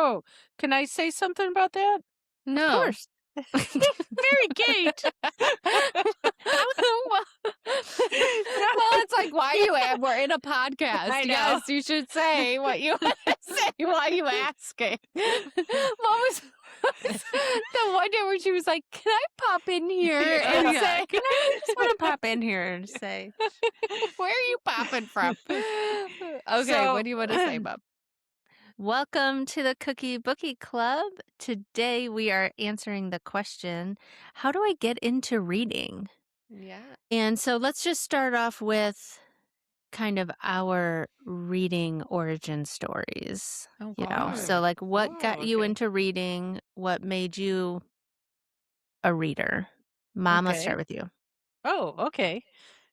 Oh, can I say something about that? Of No. course. Mary Kate. Well, it's like, why you we're in a podcast. I know. Yes, you should say what you want to say. Why you asking? What was the one day where she was like, "Can I pop in here Yeah. and Yeah. say, Can I just want to pop in here and say, where are you popping from?" Okay, So- what do you want to say, Bob? welcome to the Cookie Bookie Club. Today we are answering the question, how do I get into reading? Yeah. And so let's just start off with kind of our reading origin stories. Oh, So like what Oh, got you okay. into reading? What made you a reader? Mom, let's Okay. start with you. Oh, okay.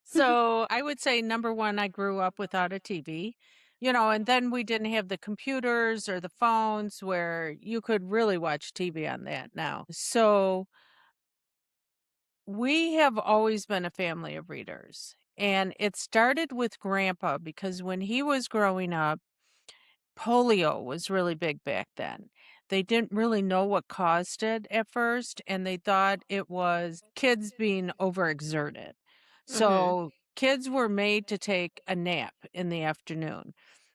So I would say number one, I grew up without a TV, and then we didn't have the computers or the phones where you could really watch TV on that now. So we have always been a family of readers. And it started with Grandpa because when he was growing up, polio was really big back then. They didn't really know what caused it at first, and they thought it was kids being overexerted. So kids were made to take a nap in the afternoon.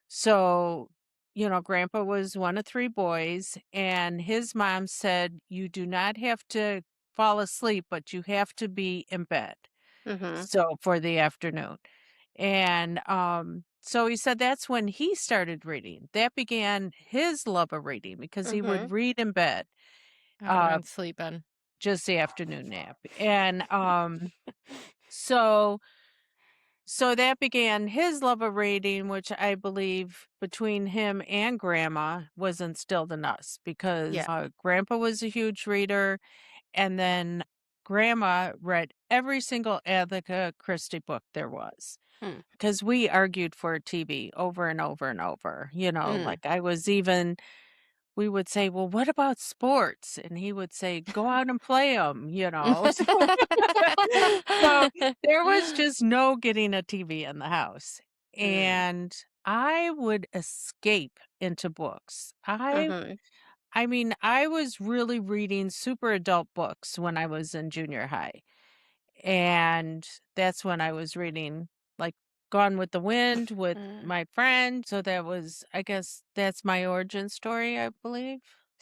So, Grandpa was one of three boys, and his mom said, "You do not have to fall asleep, but you have to be in bed." Mm-hmm. So for the afternoon. And so he said that's when he started reading. That began his love of reading because he would read in bed, I would have uh, been sleeping. just the afternoon nap. And so that began his love of reading, which I believe between him and Grandma was instilled in us because Yeah. Grandpa was a huge reader. And then Grandma read every single Agatha Christie book there was. Hmm. Because we argued for a TV over and over and over. Like we would say, well, what about sports? And he would say, go out and play them, So there was just no getting a TV in the house. And I would escape into books. I mean, I was really reading super adult books when I was in junior high. And that's when I was reading like Gone with the Wind with my friend. So I guess that's my origin story, I believe.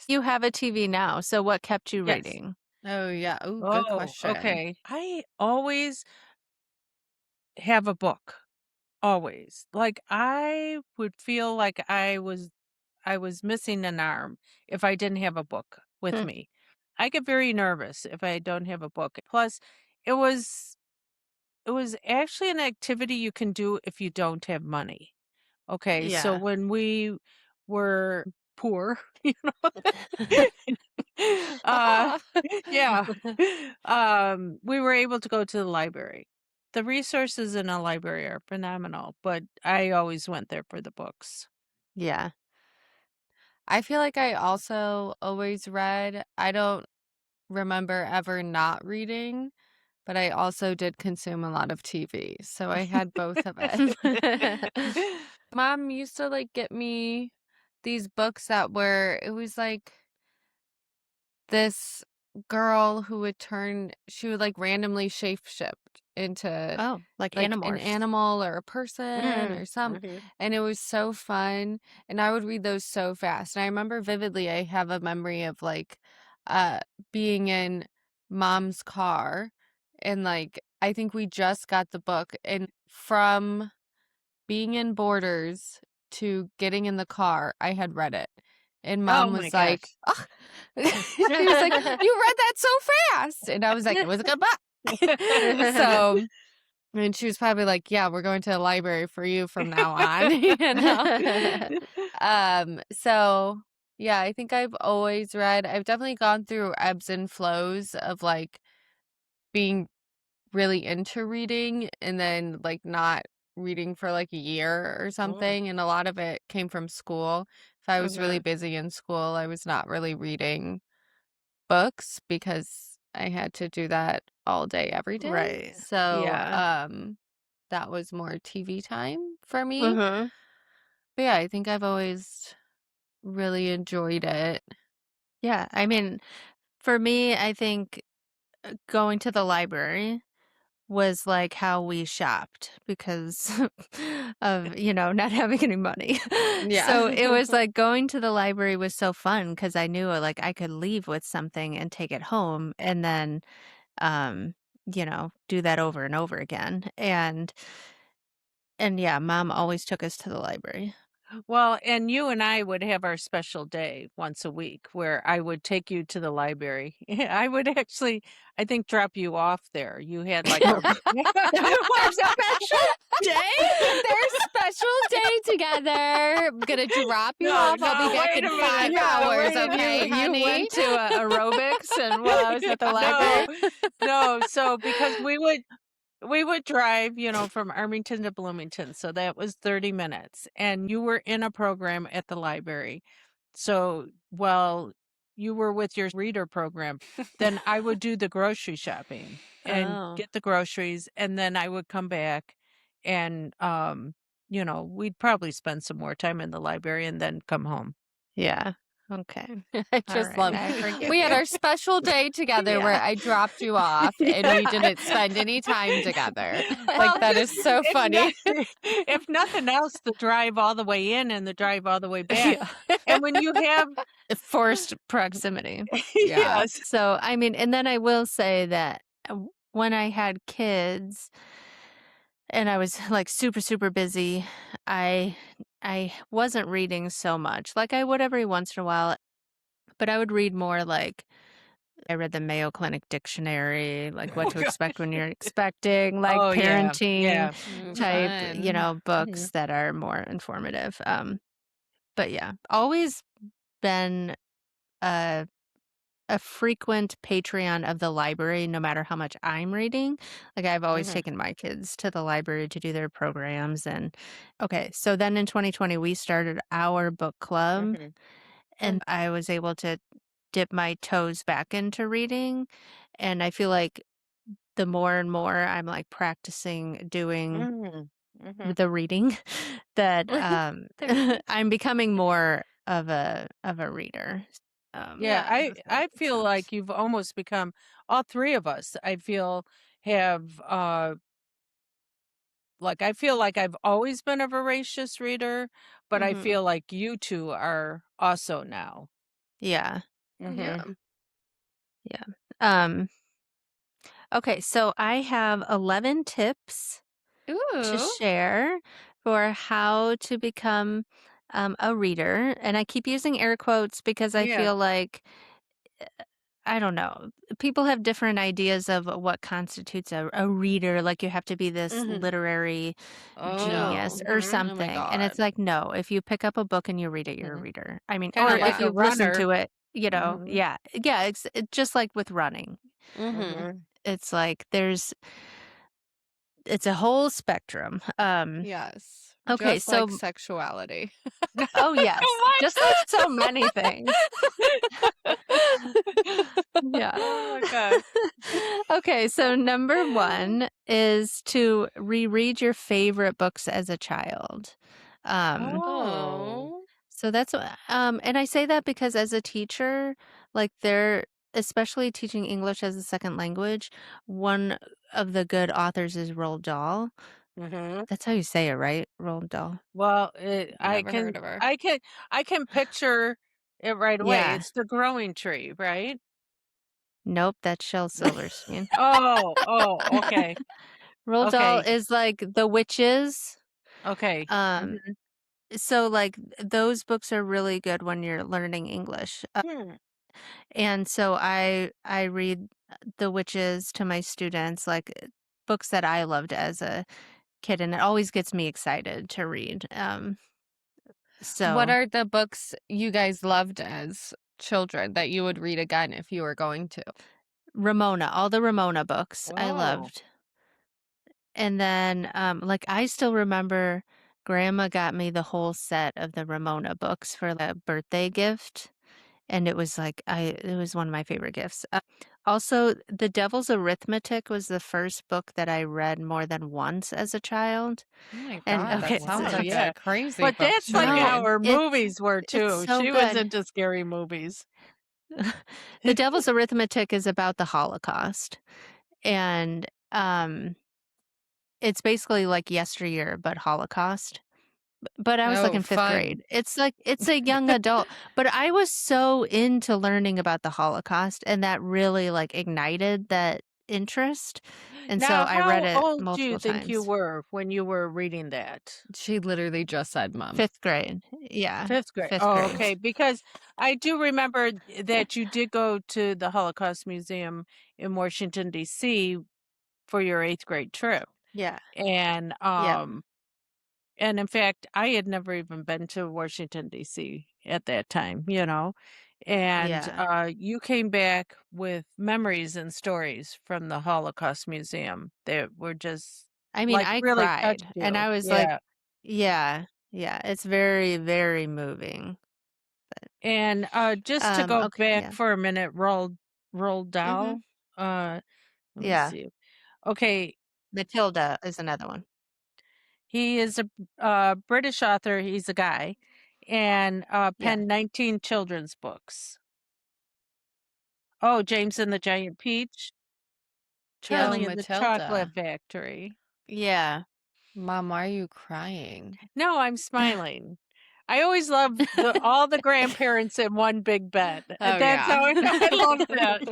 You have a TV now, so what kept you Yes. reading? Oh, yeah. Oh, good Oh, question. okay. I always have a book. Always. Like I would feel like I was missing an arm if I didn't have a book with Hmm. me. I get very nervous if I don't have a book. Plus, it was it was actually an activity you can do if you don't have money. Okay, so Yeah. when we were poor, uh, yeah, we were able to go to the library. The resources in a library are phenomenal, but I always went there for the books. Yeah. I feel like I also always read. I don't remember ever not reading, but I also did consume a lot of TV. So I had both of it. Mom used to like get me these books it was like this girl who she would like randomly shapeshift into Oh, like like an Animorphs. animal or a person or and it was so fun, and I would read those so fast. And I remember vividly I have a memory of like uh being in Mom's car, and like I think we just got the book, and from being in Borders to getting in the car I had read it, and Oh Mom my was like, gosh. "Ugh." She was like, "You read that so fast," and I was like, "It was a good book." So, and she was probably like, "Yeah, we're going to the library for you from now on," So yeah, I think I've always read. I've definitely gone through ebbs and flows of like being really into reading and then like not reading for like a year or something. And a lot of it came from school. If I was really busy in school, I was not really reading books because I had to do that all day, every day. Right. So, Yeah. that was more TV time for me. Mm-hmm. But yeah, I think I've always really enjoyed it. Yeah, I mean, for me, I think going to the library was like how we shopped because of, not having any money. Yeah. So it was like going to the library was so fun because I knew like I could leave with something and take it home and then um, do that over and over again. And yeah, mom always took us to the library. Well, and you and I would have our special day once a week where I would take you to the library. I would actually, I think, drop you off there. You had like a Our special day? Their special day together. I'm gonna drop you off. I'll be back wait in a minute. 5 hours, Wait a okay, minute. You honey? went to aerobics and while I was at the library. No, so because we would drive, from Armington to Bloomington, so that was 30 minutes, and you were in a program at the library. So while you were with your reader program, then I would do the grocery shopping and Oh, get the groceries, and then I would come back and, we'd probably spend some more time in the library and then come home. yeah. Okay. I All just right. love I forgive we had you. our special day together where Yeah. I dropped you off and we Yeah. didn't spend any time together. Well, Like, that is so if funny. if nothing else, the drive all the way in and the drive all the way back. Yeah. And when you have Forced proximity. Yeah. yes. So, I mean, and then I will say that when I had kids and I was like super, super busy, I I wasn't reading so much. Like I would every once in a while, but I would read more like I read the Mayo Clinic dictionary, like what Oh to god. expect when you're expecting, like Oh yeah. parenting Yeah. type, Fun. Mhm. books that are more informative. But yeah, always been a a frequent Patreon of the library, no matter how much I'm reading. Like I've always Mhm. taken my kids to the library to do their programs. And okay, so then in 2020, we started our book club, Mhm. and I was able to dip my toes back into reading. And I feel like the more and more I'm like practicing doing Mhm. Mhm. the reading, that The reading. I'm becoming more of a reader. Yeah, I If that I makes feel sense. like you've almost become all three of us. I feel have I feel like I've always been a voracious reader, but I Hmm. feel like you two are also now. Yeah. Yeah. Mhm. Yeah. Um, okay, so I have 11 tips to Ooh. share for how to become a reader. And I keep using air quotes because I Yeah. feel like, I don't know, people have different ideas of what constitutes a reader. Like you have to be this Mhm. literary genius No. or Mhm. Oh my something. And it's God. like, no, if you pick up a book and you read it, you're a Mhm. reader. I mean, Kind or of if like a you listen runner. to it, Mhm. yeah, yeah, just like with running. Mhm. Mhm. It's like it's a whole spectrum. Yes. Okay, Just like so sexuality. oh yes, just like so many things. Yeah. Oh my god. Okay, so number 1 is to reread your favorite books as a child. Um, Oh. Oh. so that's and I say that because as a teacher, like they're especially teaching English as a second language, one of the good authors is Roald Dahl. Mhm. That's how you say it, right? Roald Dahl. Well, I Never can heard of her. I can picture it right away. Yeah. It's The Growing Tree, right? Nope, that's Shel Silverstein. Oh, oh, okay. Roald Dahl Okay. is like The Witches. Okay. Um, Mhm. so like those books are really good when you're learning English. Hmm. And so I read The Witches to my students, like books that I loved as a kid, and it always gets me excited to read. What So are the books you guys loved as children that you would read again if you were going to? Ramona, all the Ramona books I Oh. loved. And then like I still remember grandma got me the whole set of the Ramona books for the birthday gift. And it was like it was one of my favorite gifts. Also, The Devil's Arithmetic was the first book that I read more than once as a child. Oh my And God, Okay, that sounds like yeah. a crazy But book that's to like no, read. how her movies were it's too. so She was good. into scary movies. The Devil's Arithmetic is about the Holocaust. And it's basically like yesteryear, but Holocaust. But I was like Oh, in fifth fun. grade. It's like it's a young adult. But I was so into learning about the Holocaust, and that really like ignited that interest. And so Now, I read how it old do you multiple think you times. were when you were reading that? She literally just said mom. Fifth grade. Yeah. 5th grade. Fifth Oh, grade. okay. Because I do remember that you did go to the Holocaust Museum in Washington, D.C. for your 8th grade trip. Yeah. And Yep. and in fact, I had never even been to Washington, D.C. at that time, you know. And Yeah. you came back with memories and stories from the Holocaust Museum that were just I mean, like I really cried touched and you. I was like, Yeah. yeah. Yeah, it's very, very moving. And just to go Okay, back yeah. for a minute, Roald Mhm. Dahl. Let me Yeah. see. Okay, Matilda is another one. he is a British author. He's a guy, and Yeah. penned 19 children's books. Oh, James and the Giant Peach, Yep. Oh, Charlie and the Chocolate Matilda. Factory. Yeah. Mom, why are you crying? No, I'm smiling. I always love all the grandparents in one big bed. Oh, That's how yeah. I love that.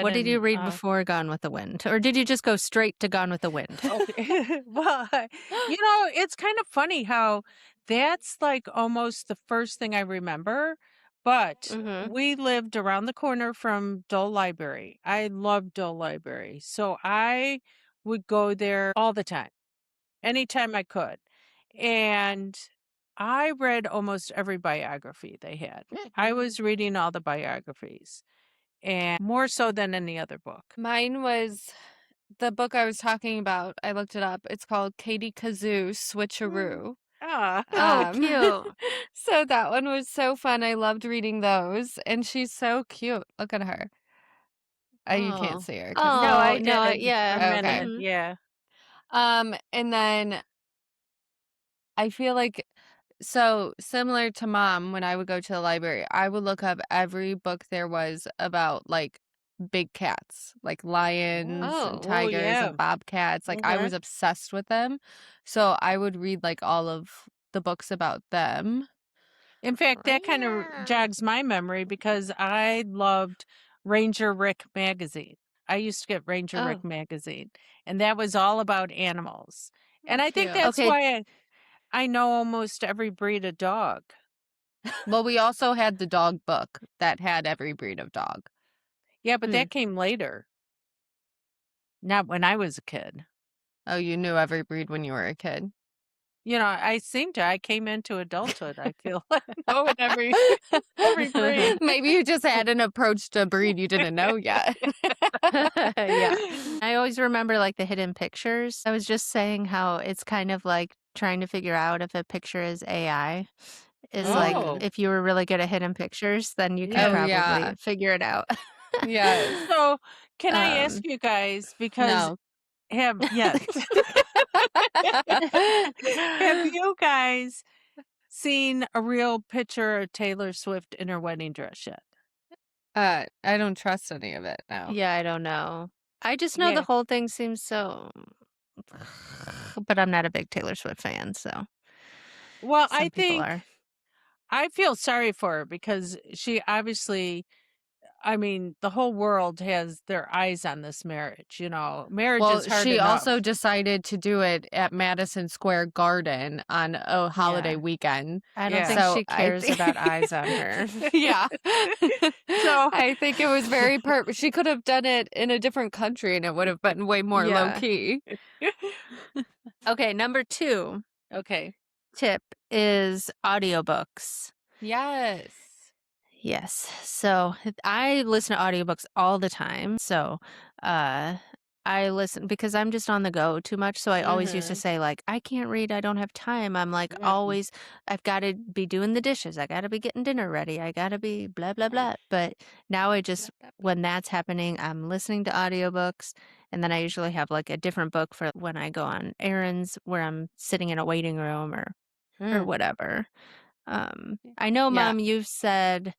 What did you And read before Gone with the Wind? Or did you just go straight to Gone with the Wind? okay. Well, it's kind of funny how that's like almost the first thing I remember, but Mhm. we lived around the corner from Dole Library. I loved Dole Library. So I would go there all the time, anytime I could. And I read almost every biography they had. I was reading all the biographies, and more so than any other book. Mine was the book I was talking about. I looked it up. It's called Katie Kazoo Switcheroo. Ah. Oh, Um, cute. so that one was so fun. I loved reading those, and she's so cute. Look at her. You can't Oh. see her because No, I Oh, no, did a yeah. okay. minute. Mhm. Yeah. And then I feel like so similar to mom, when I would go to the library, I would look up every book there was about like big cats, like lions and Oh. Oh, tigers yeah. and bobcats. Like I Mhm. was obsessed with them. So I would read like all of the books about them. In fact, that kind of Yeah. jogs my memory because I loved Ranger Rick magazine. I used to get Ranger Rick Oh, magazine, and that was all about animals. And I think Cute. that's okay. why I know almost every breed of dog. Well, we also had the dog book that had every breed of dog. Yeah, but Hmm. that came later, not when I was a kid. Oh, you knew every breed when you were a kid. I came into adulthood, I feel like knowing every breed. Maybe you just hadn't approached a breed you didn't know yet. Yeah. I always remember like the hidden pictures. I was just saying how it's kind of like trying to figure out if a picture is AI. Is like Oh, Mm. if you were really good at hidden pictures, then you could yeah. Oh, probably yeah. figure it out. Yes. So, can I ask um you guys, because No. yes. Have you guys seen a real picture of Taylor Swift in her wedding dress yet? I don't trust any of it now. yeah, I don't know. I just know the Yeah. whole thing seems so but I'm not a big Taylor Swift fan, so Well, some people are. I feel sorry for her because she obviously, I mean, the whole world has their eyes on this marriage, Marriage Well, is hard she enough. also decided to do it at Madison Square Garden on a holiday Yeah. weekend. I don't think Yeah. So she I cares think, about eyes on her. yeah. So, I think it was very she could have done it in a different country and it would have been way more low Yeah. key. Okay, number 2 okay. tip is audiobooks. Yes. Yes. So I listen to audiobooks all the time. So uh I listen because I'm just on the go too much, so I always used to Mhm. say, like, "I can't read, I don't have time." I'm, like, Mm, always I've gotta be doing the dishes, I gotta be getting dinner ready, I gotta be blah, blah, blah, but now I just Blah, blah, blah. when that's happening, I'm listening to audiobooks, and then I usually have, like, a different book for when I go on errands where I'm sitting in a waiting room or Mm. whatever. I know, Yeah. Mom, you've said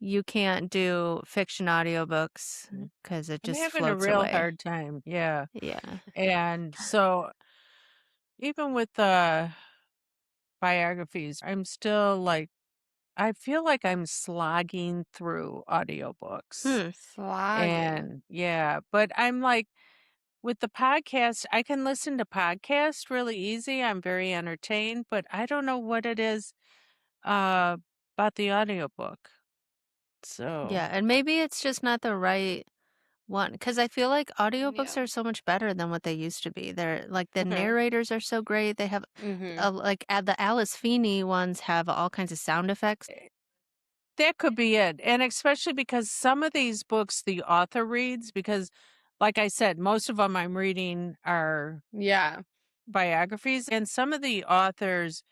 you can't do fiction audiobooks mm. because it I'm just having a floats real away. hard time. Yeah. Yeah. And so even with biographies, I'm still like, I feel like I'm slogging through audiobooks. Hmm. Slogging. And yeah, but I'm like, with the podcast, I can listen to podcasts really easy. I'm very entertained, but I don't know what it is uh about the audiobook. So, Yeah, and maybe it's just not the right one because I feel like audiobooks Yeah. are so much better than what they used to be. They're like the mhm. narrators are so great. They have Mhm. the Alice Feeney ones have all kinds of sound effects. That could be it. And especially because some of these books the author reads, because like I said, most of them I'm reading are Yeah. biographies, and some of the authors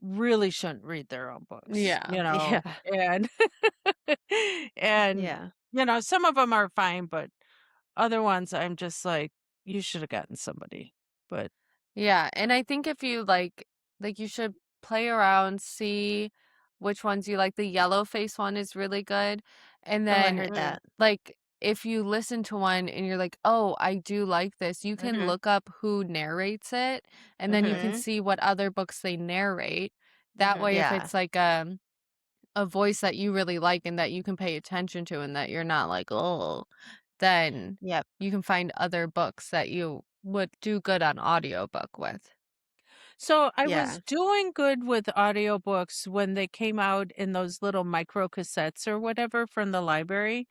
really shouldn't read their own books, Yeah. Yeah. and and Yeah. some of them are fine, but other ones I'm just like, you should have gotten somebody. But Yeah, and I think if you like you should play around, see which ones you like. The yellow face one is really good. And Oh, I then heard that. like if you listen to one and you're like, "Oh, I do like this." You can mhm, look up who narrates it and then you can mhm, see what other books they narrate. That mhm. way if Yeah. it's like a voice that you really like and that you can pay attention to and that you're not like, "Oh," then Yep. you can find other books that you would do good on audiobook with. So I was Yeah. doing good with audiobooks when they came out in those little micro cassettes or whatever from the library.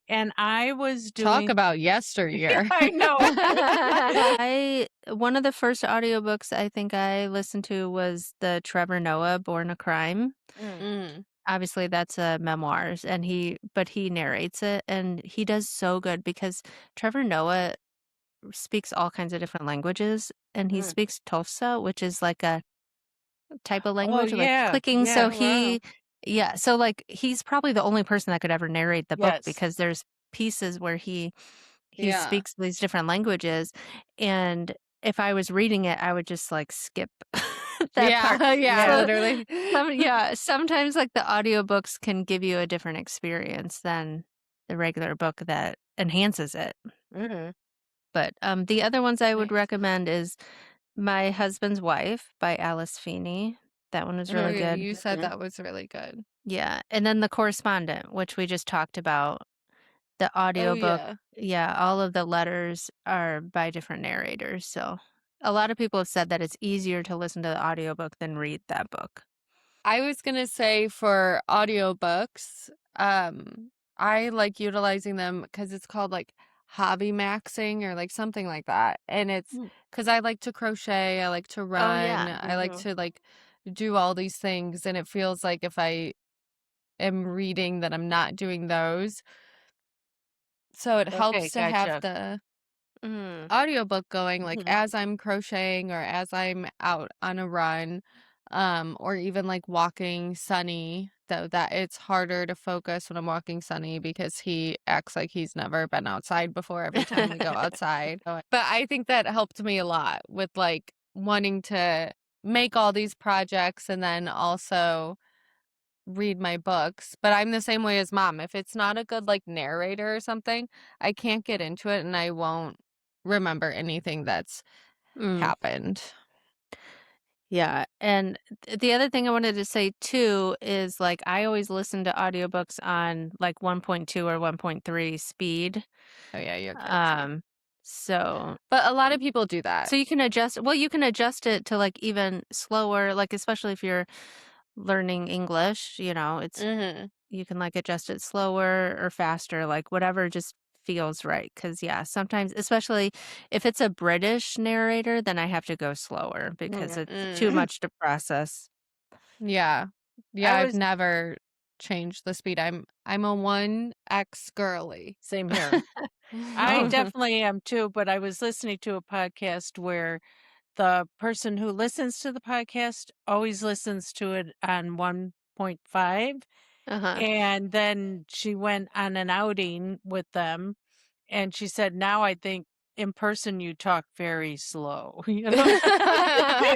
And I was Talk doing about yeah, yesteryear. I know. I one of the first audiobooks I think I listened to was the Trevor Noah Born a Crime. Mm, Mm. Obviously, that's a memoirs, and he narrates it, and he does so good because Trevor Noah speaks all kinds of different languages, and he mm. speaks Tosa, which is like a type of Oh, language, like yeah, clicking. yeah. So Oh, wow. yeah, so like he's probably the only person that could ever narrate the book Yes. because there's pieces where he Yeah. speaks these different languages, and if I was reading it, I would just like skip that part. Yeah, yeah, Yeah. So literally. yeah, sometimes like the audiobooks can give you a different experience than the regular book that enhances it. Mhm. But the other ones I would Nice. recommend is My Husband's Wife by Alice Feeney. That one was Oh, really Mhm, yeah, good. you said mhm. that was really good. Yeah, and then The Correspondent, which we just talked about, the Oh, audiobook, yeah. yeah, all of the letters are by different narrators, so a lot of people have said that it's easier to listen to the audiobook than read that book. I was gonna say for audiobooks, I like utilizing them because it's called like hobby maxing or like something like that. And it's Mm. because I like to crochet, I like to Oh, run, yeah. I like Mhm. to like do all these things. And it feels like if I am reading that I'm not doing those. So it Okay, helps to have gotcha. the Mm. audiobook going like Mhm. as I'm crocheting or as I'm out on a run, or even like walking Sunny, though that it's harder to focus when I'm walking Sunny because he acts like he's never been outside before every time we go outside. But I think that helped me a lot with like wanting to make all these projects and then also read my books. But I'm the same way as Mom. If it's not a good like narrator or something, I can't get into it and I won't remember anything that's Mm. happened. Yeah, and the other thing I wanted to say too is, like, I always listen to audiobooks on, like, 1.2 or 1.3 speed, Oh yeah, you're good too. um, so But a lot of people do that. you can you can adjust it to, like, even slower, like, especially if you're learning English, it's Mhm. you can, like, adjust it slower or faster, like, whatever just feels right. Cause yeah, sometimes especially if it's a British narrator, then I have to go slower because Mhm. it's too Mm. much to process. Yeah. Yeah, I I've was never changed the speed. I'm a 1x girly. same here. I definitely am too, but I was listening to a podcast where the person who listens to the podcast always listens to it on 1.5, Uh-huh. and then she went on an outing with them, and she said, "Now I think in person you talk very slow," you know?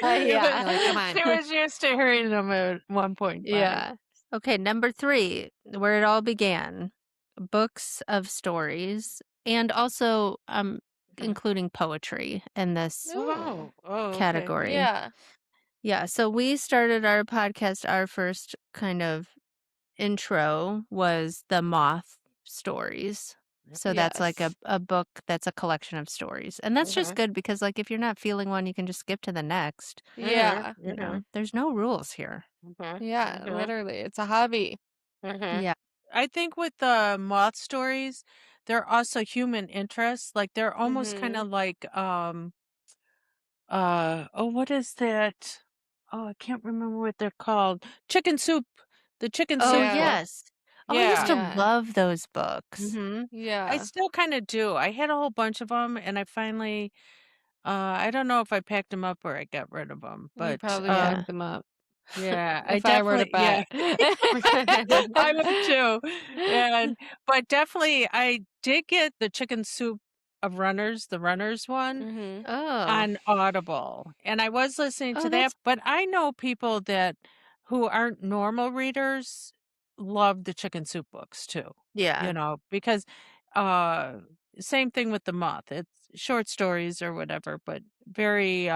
Yeah. Like, come She on. was used to hearing them at 1.5. Yeah. Okay, number 3, where it all began. Books of stories and also including poetry in this Ooh. Oh, okay. category. Yeah. Yeah, so we started our podcast, our first kind of intro was the Moth stories. So that's like Yes. a book that's a collection of stories. And that's just Mhm, good because like if you're not feeling one, you can just skip to the next. mhm, Yeah. You mhm, know, there's no rules here. mhm, Yeah, mhm, literally. It's a hobby. mhm. Yeah. I think with the moth stories, they're also human interests. Like they're almost kind Mhm. of like oh, what is that? Oh, I can't remember what they're called. Chicken soup. The chicken Oh, soup Yeah. book. yes. Oh, I used Yeah. to Yeah. love those books. Mm-hmm. I Yeah. still kind of do. I had a whole bunch of them, and I finally, I don't know if I packed them up or I got rid of them, You but probably Yeah. picked them up. yeah, I If I were to definitely, yeah. bet. I would too. And but definitely I did get the chicken soup of runners, the runners one Mhm. Oh. on Audible. And I was listening Oh, to that, that's but I know people that who aren't normal readers love the chicken soup books too. yeah. Because uh same thing with the moth. It's short stories or whatever, but very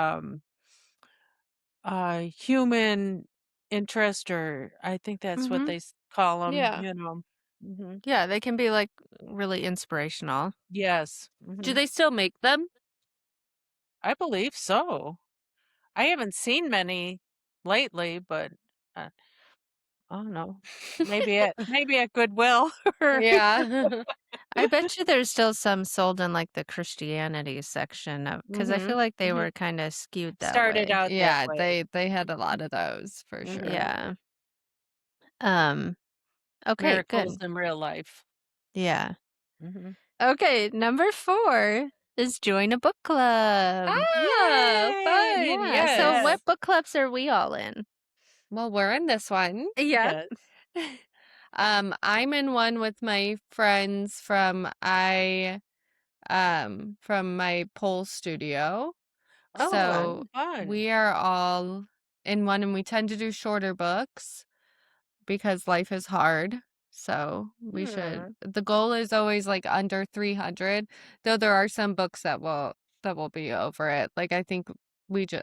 human interest, or I think that's what Mhm. they call them, Yeah. Mhm. Yeah, they can be like really inspirational. Yes. Do they still make them? I believe so. I haven't seen many lately, but uh, I don't know. Maybe at Goodwill or Yeah. I bet you there's still some sold in like the Christianity section of because I feel Mhm. like they Mhm. were kind of skewed that Started way. out that Yeah, way. they had a lot of those for sure. Mhm. Yeah. Um, okay, Miracles good. in real life. Yeah. Mhm. Okay, number 4 is join a book club. Ah, Yay! fun. Yeah. So Yes. what book clubs are we all in? Well, we're in this one. Yeah. Yes. I'm in one with my friends from my pole studio. Oh, So fun. Fun. we are all in one and we tend to do shorter books because life is hard. So Hmm. the goal is always like under 300, though there are some books that will be over it. Like I think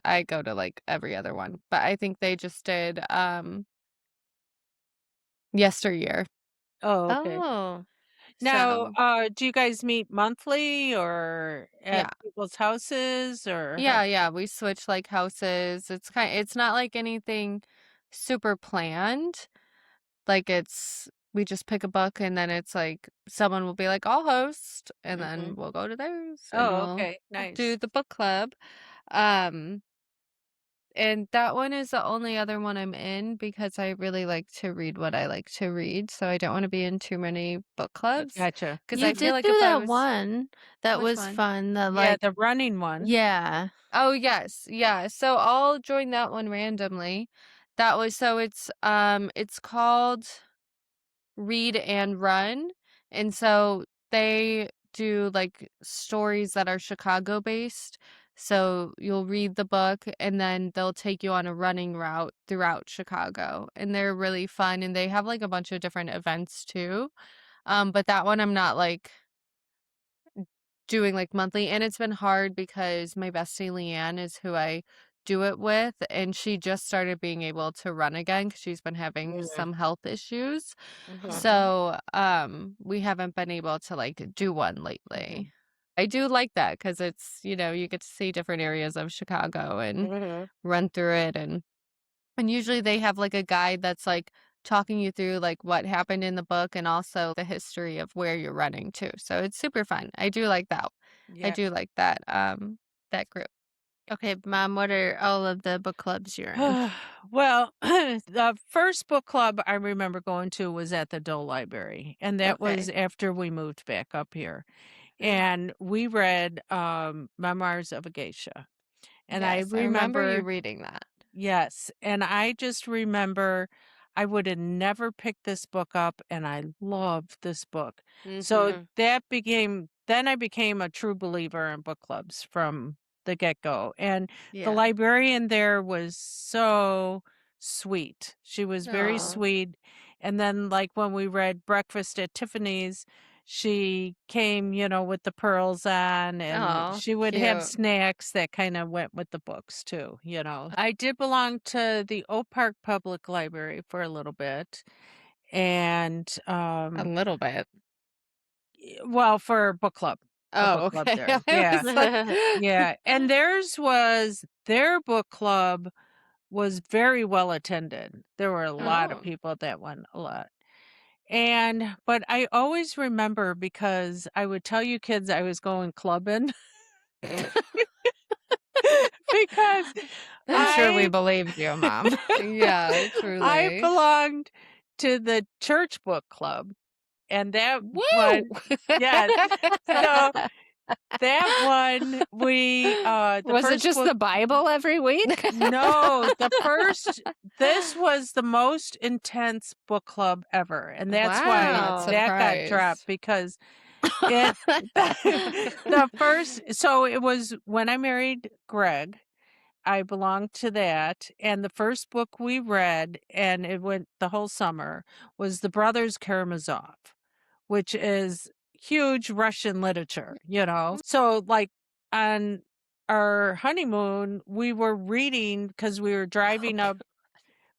I go to like every other one, but I think they just did yesteryear. Oh, okay. Oh. Now, So, do you guys meet monthly or at yeah. people's houses or how? Yeah, yeah, we switch like houses. It's not like anything super planned. Like we just pick a book and then it's like someone will be like, "I'll host," and then Mhm. we'll go to theirs and Oh, we'll okay. do Nice. the book club. Um, and that one is the only other one I'm in because I really like to read what I like to read, so I don't want to be in too many book clubs Gotcha. because You I feel did like do if I that was one that which was one? fun. The Yeah, like the running one. yeah. Oh, yes. Yeah. So I'll join that one randomly. It's called Read and Run. And so they do like stories that are Chicago based. So you'll read the book and then they'll take you on a running route throughout Chicago. And they're really fun and they have like a bunch of different events too. But that one I'm not like doing like monthly, and it's been hard because my bestie Leanne is who I do it with, and she just started being able to run again because she's been having Yeah. some health issues. Mhm. So, we haven't been able to like do one Mhm. lately. I do like that because you get to see different areas of Chicago and Mhm. run through it and usually they have like a guide that's like talking you through like what happened in the book and also the history of where you're running to. So it's super fun. I do like that. I Yeah. do like that group. Okay, Mom, what are all of the book clubs you're in? Well, the first book club I remember going to was at the Dole Library, and that was Okay. after we moved back up here. and we read Memoirs of a Geisha. And I Yes, I remember you remember, reading that. yes, and I just remember I would have never picked this book up, and I loved this book. So Mhm. then I became a true believer in book clubs from the get-go. And the Yeah. librarian there was so sweet. She was very Aw. sweet. And then, like, when we read Breakfast at Tiffany's, she came, with the pearls on, and Aw, she would have cute. snacks that kind of went with the books too. I did belong to the Oak Park Public Library for a little bit, and A little bit. well, for a book Oh, club okay. there. I Yeah. was like Yeah. And their book club was very well attended. There were a lot of Oh. people at that one, a lot. But I always remember because I would tell you kids I was going clubbing because I'm sure we I believed you, Mom. Yeah, I truly. belonged to the church book club, and that Woo! one, yes. So that one, the Was it first just book, the Bible every week? no, this was the most intense book club ever, and that's I'm why not Wow. that got dropped surprised. because it the first, so it was when I married Greg. I belonged to that, and the first book we read, and it went the whole summer, was The Brothers Karamazov, which is huge Russian literature. So, like, on our honeymoon, we were reading because we were driving up.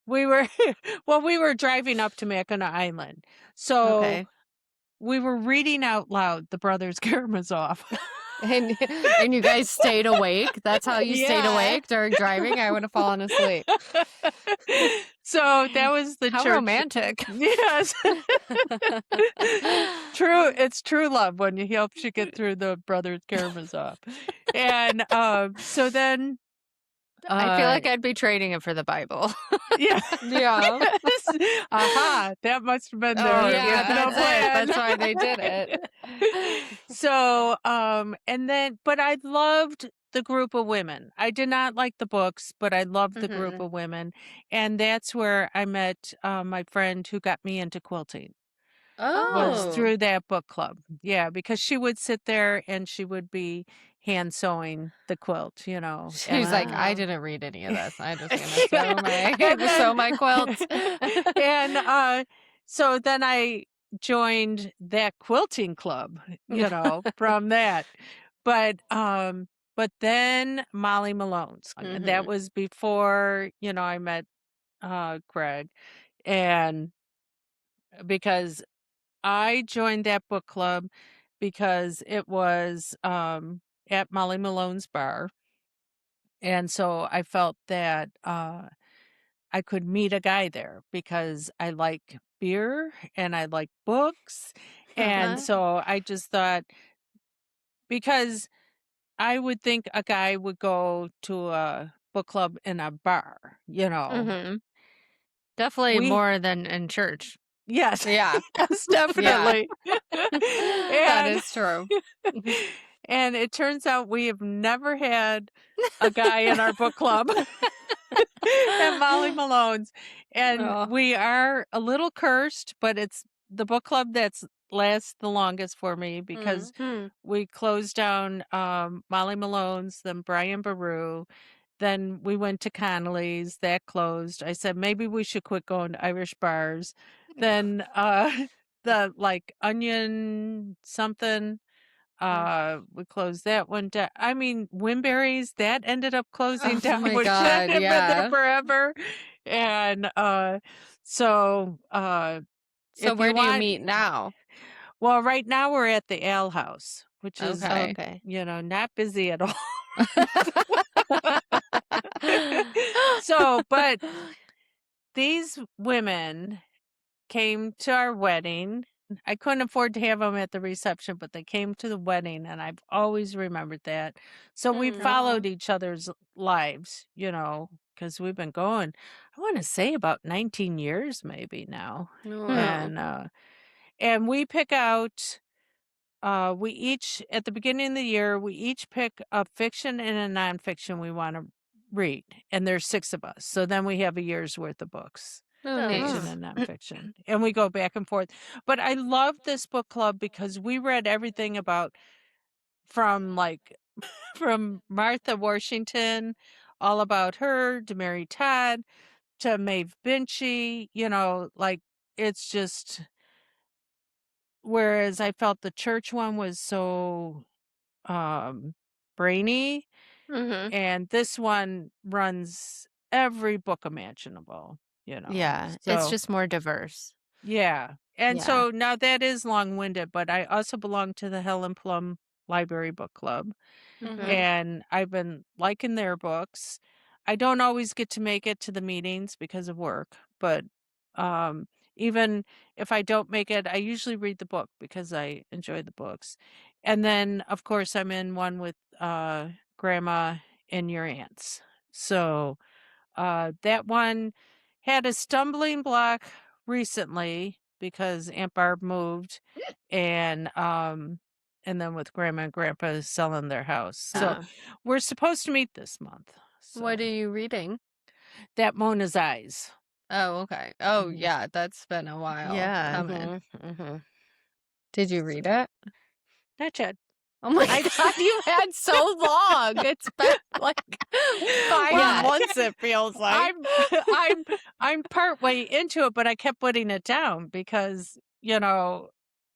We were, well, we were driving up to Mackinac Island. So Okay. we were reading out loud The Brothers Karamazov. And and you guys stayed awake? That's how you stayed Yeah. awake during driving? I would have fallen asleep. So that was the How church. romantic. Yes. It's true love when he helps you get through the Brothers Karamazov. And so then I feel uh like I'd be trading it for the Bible. yeah. Yeah. Yes. Aha, that must have been Oh, their Yeah, original that's it. plan. That's why they did it. So and then but I loved the group of women. I did not like the books, but I loved the group Mhm. of women. And that's where I met my friend who got me into quilting. Was Oh. Oh. through that book club. Yeah, because she would sit there and she would be hand sewing the quilt, She's and like, "I Wow. didn't read any of this. I'm just gonna yeah, sew my and sew then my quilt." and so then I joined that quilting club, from that. But then Molly Malone's. And that Mhm. was before, I met Greg. And because I joined that book club because it was at Molly Malone's bar. And so I felt that I could meet a guy there because I like beer and I like books. And Uh-huh. so I just thought, because I would think a guy would go to a book club in a bar. Mhm. Definitely We, more than in church. yes, Yeah. yes, Yeah. definitely. That and is true. and it turns out we have never had a guy in our book club at Molly Malone's. And Oh. we are a little cursed, but it's the book club that's lasts the longest for me because Mhm. Hmm. we closed down Molly Malone's, then Brian Baru, then we went to Connolly's, that closed. I said maybe we should quit going to Irish bars. Then the like Onion something, we closed that one down. I mean, Wimberries, that ended up closing Oh down, my which that god, had been there yeah. forever. And so So if you where do you want, meet now? well, right now we're at the Ale House, which is, Okay. Okay. not busy at all. So, but these women came to our wedding. I couldn't afford to have them at the reception, but they came to the wedding, and I've always remembered that. So we Mm. followed Aw. each other's lives, because we've been going, I want to say about 19 years maybe now. Oh, Hmm. wow. And we pick out we each, at the beginning of the year, we each pick a fiction and a nonfiction we want to read. And there's 6 of us. So then we have a year's worth of books, Oh, Oh, fiction nice. and nonfiction. And we go back and forth. But I love this book club because we read everything about from like from Martha Washington, all about her, to Mary Todd, to Maeve Binchy, like it's just, whereas I felt the church one was so brainy, Mm-hmm. and this one runs every book imaginable, Yeah, it's so just more diverse. yeah. And Yeah. so now that is long-winded, but I also belong to the Helen Plum Library Book Club, Mm-hmm. and I've been liking their books. I don't always get to make it to the meetings because of work, but um, even if I don't make it, I usually read the book because I enjoy the books. And then, of course, I'm in one with Grandma and Your Aunts. So that one had a stumbling block recently because Aunt Barb moved, and then with Grandma and Grandpa selling their house. So Uh, we're supposed to meet this month. What So are you reading? that Mona's Eyes. Oh, okay. Oh, Mhm. yeah, that's been a while yeah. coming. Mm-hmm. Did you read it? Not yet. Oh my I God, you had so long. It's been like 5 Yeah. months, it feels like. I'm part way into it, but I kept putting it down because,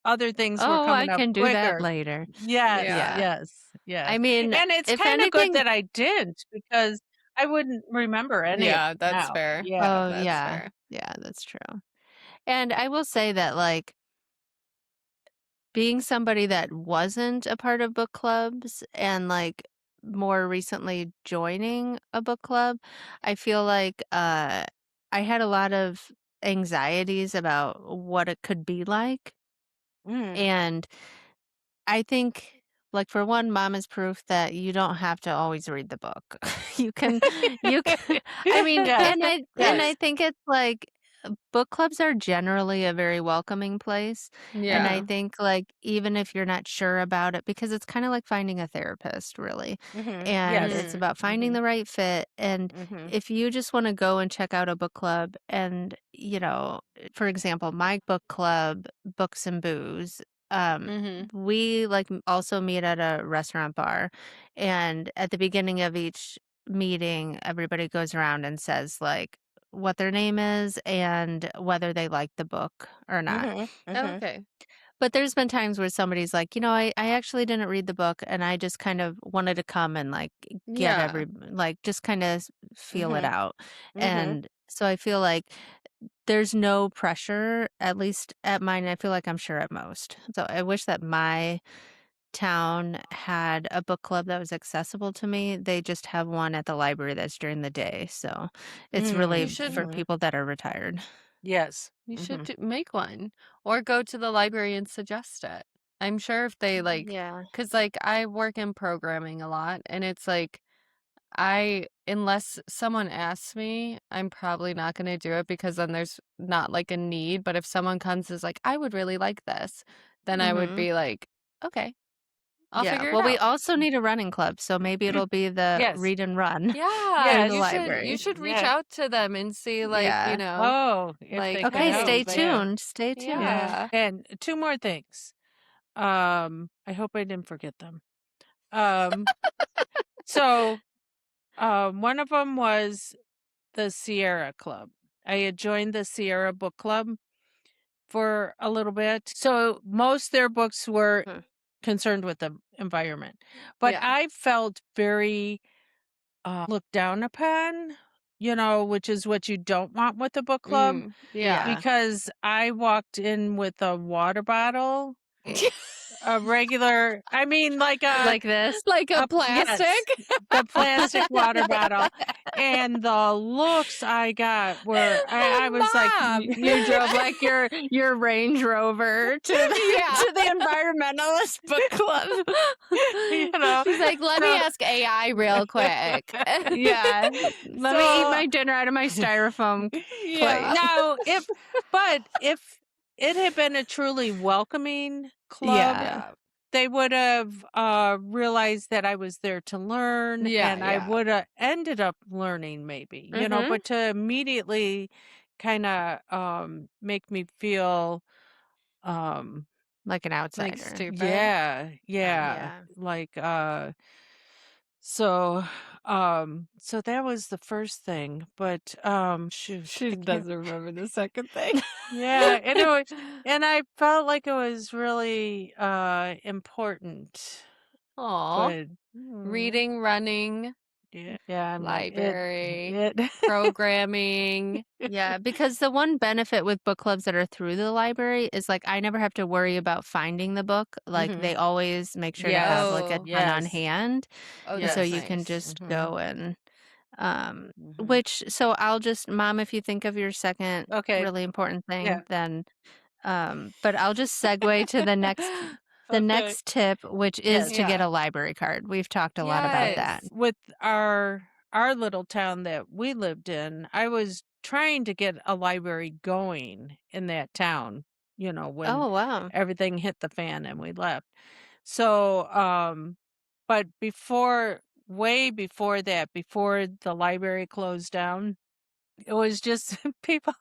other things were Oh, I coming up can do that quicker. later. Yes, Yeah. yes, yes. I mean, And it's if kind of good anything, that I didn't because I wouldn't remember any of Yeah, it that's now. fair. Yeah. oh That's yeah, fair. yeah, that's true. And I will say that like being somebody that wasn't a part of book clubs and like more recently joining a book club, I feel like I had a lot of anxieties about what it could be like. Mm. And I think, like, for one, mom is proof that you don't have to always read the book. You can, you can, I mean, Yes, and I yes. think it's like book clubs are generally a very welcoming place. And I Yeah. think, like, even if you're not sure about it, because it's kind of like finding a therapist, really. And Yes. it's Mm. about finding the right fit. And Mhm. if you just want to go and check out a book club, and, for example, my book club, Books and Booze, um, Mm-hmm. we like also meet at a restaurant bar, and at the beginning of each meeting everybody goes around and says like what their name is and whether they like the book or not. Okay. But there's been times where somebody's like, I actually didn't read the book and I just kind of wanted to come and like get Yeah. like just kind of feel it Mhm. out. Mhm. And so I feel like there's no pressure, at least at mine. I feel like I'm sure at most. So I wish that my town had a book club that was accessible to me. They just have one at the library that's during the day. So it's You really Mm. should for Mhm. people that are retired. Yes. you should Mhm. make one or go to the library and suggest it. I'm sure if they like, Yeah. because like I work in programming a lot and it's like unless someone asks me, I'm probably not going to do it because then there's not like a need. But if someone comes is like, I would really like this, then I would Hmm. be like, okay, I'll Yeah. figure it Well, we out. also need a running club. So maybe it'll be the Yes. read and run Yeah, through the Yes. you library. should reach Yes. out to them and see like, Yeah. Oh, if like, they can Okay. help. Stay hey, Yeah. tuned. Stay tuned. Yeah. yeah. And 2 more things. I hope I didn't forget them. Um, so, one of them was the Sierra Club. I had joined the Sierra Book Club for a little bit. So most their books were Hmm. concerned with the environment. But Yeah. I felt very looked down upon, which is what you don't want with a book club Yeah. Yeah. because I walked in with a water bottle, a regular, I mean, like Like this. Like a yes, plastic? the plastic water bottle. And the looks I got were, I was like, Mom. You drove like your Range Rover to the, Yeah. to the environmentalist book club. you know. She's like, let me So, ask AI real quick. Yeah. Let me eat so my dinner out of my styrofoam Yeah. plate. now, if it had been a truly welcoming club, Yeah. Yeah. they would have realized that I was there to learn, Yeah, and I yeah. would have ended up learning maybe, Mhm. but to immediately kind of make me feel um Like an Like outsider. stupid. yeah, yeah, Yeah. like so so that was the first thing, but shoot, She I can't. doesn't remember the second thing. Yeah, and I felt like it was really important, Aw. but Reading, running, yeah, I'm like library, it. programming. Yeah, because the one benefit with book clubs that are through the library is like I never have to worry about finding the book. Like Mhm. they always make sure to have Yes. like a Oh, ton on Yes. hand. oh, And so that's Yes. you can nice. just Mhm. go and Mhm. which so I'll just mom, if you think of your second Okay. really important Yeah. thing, then but I'll just segue to the Okay. next tip, which is Yes. to get Yeah. a library card. We've talked a lot about that. Yes. With our little town that we lived in, I was trying to get a library going in that town, when Oh, wow. everything hit the fan and we left. So, but way before that, before the library closed down, it was just people,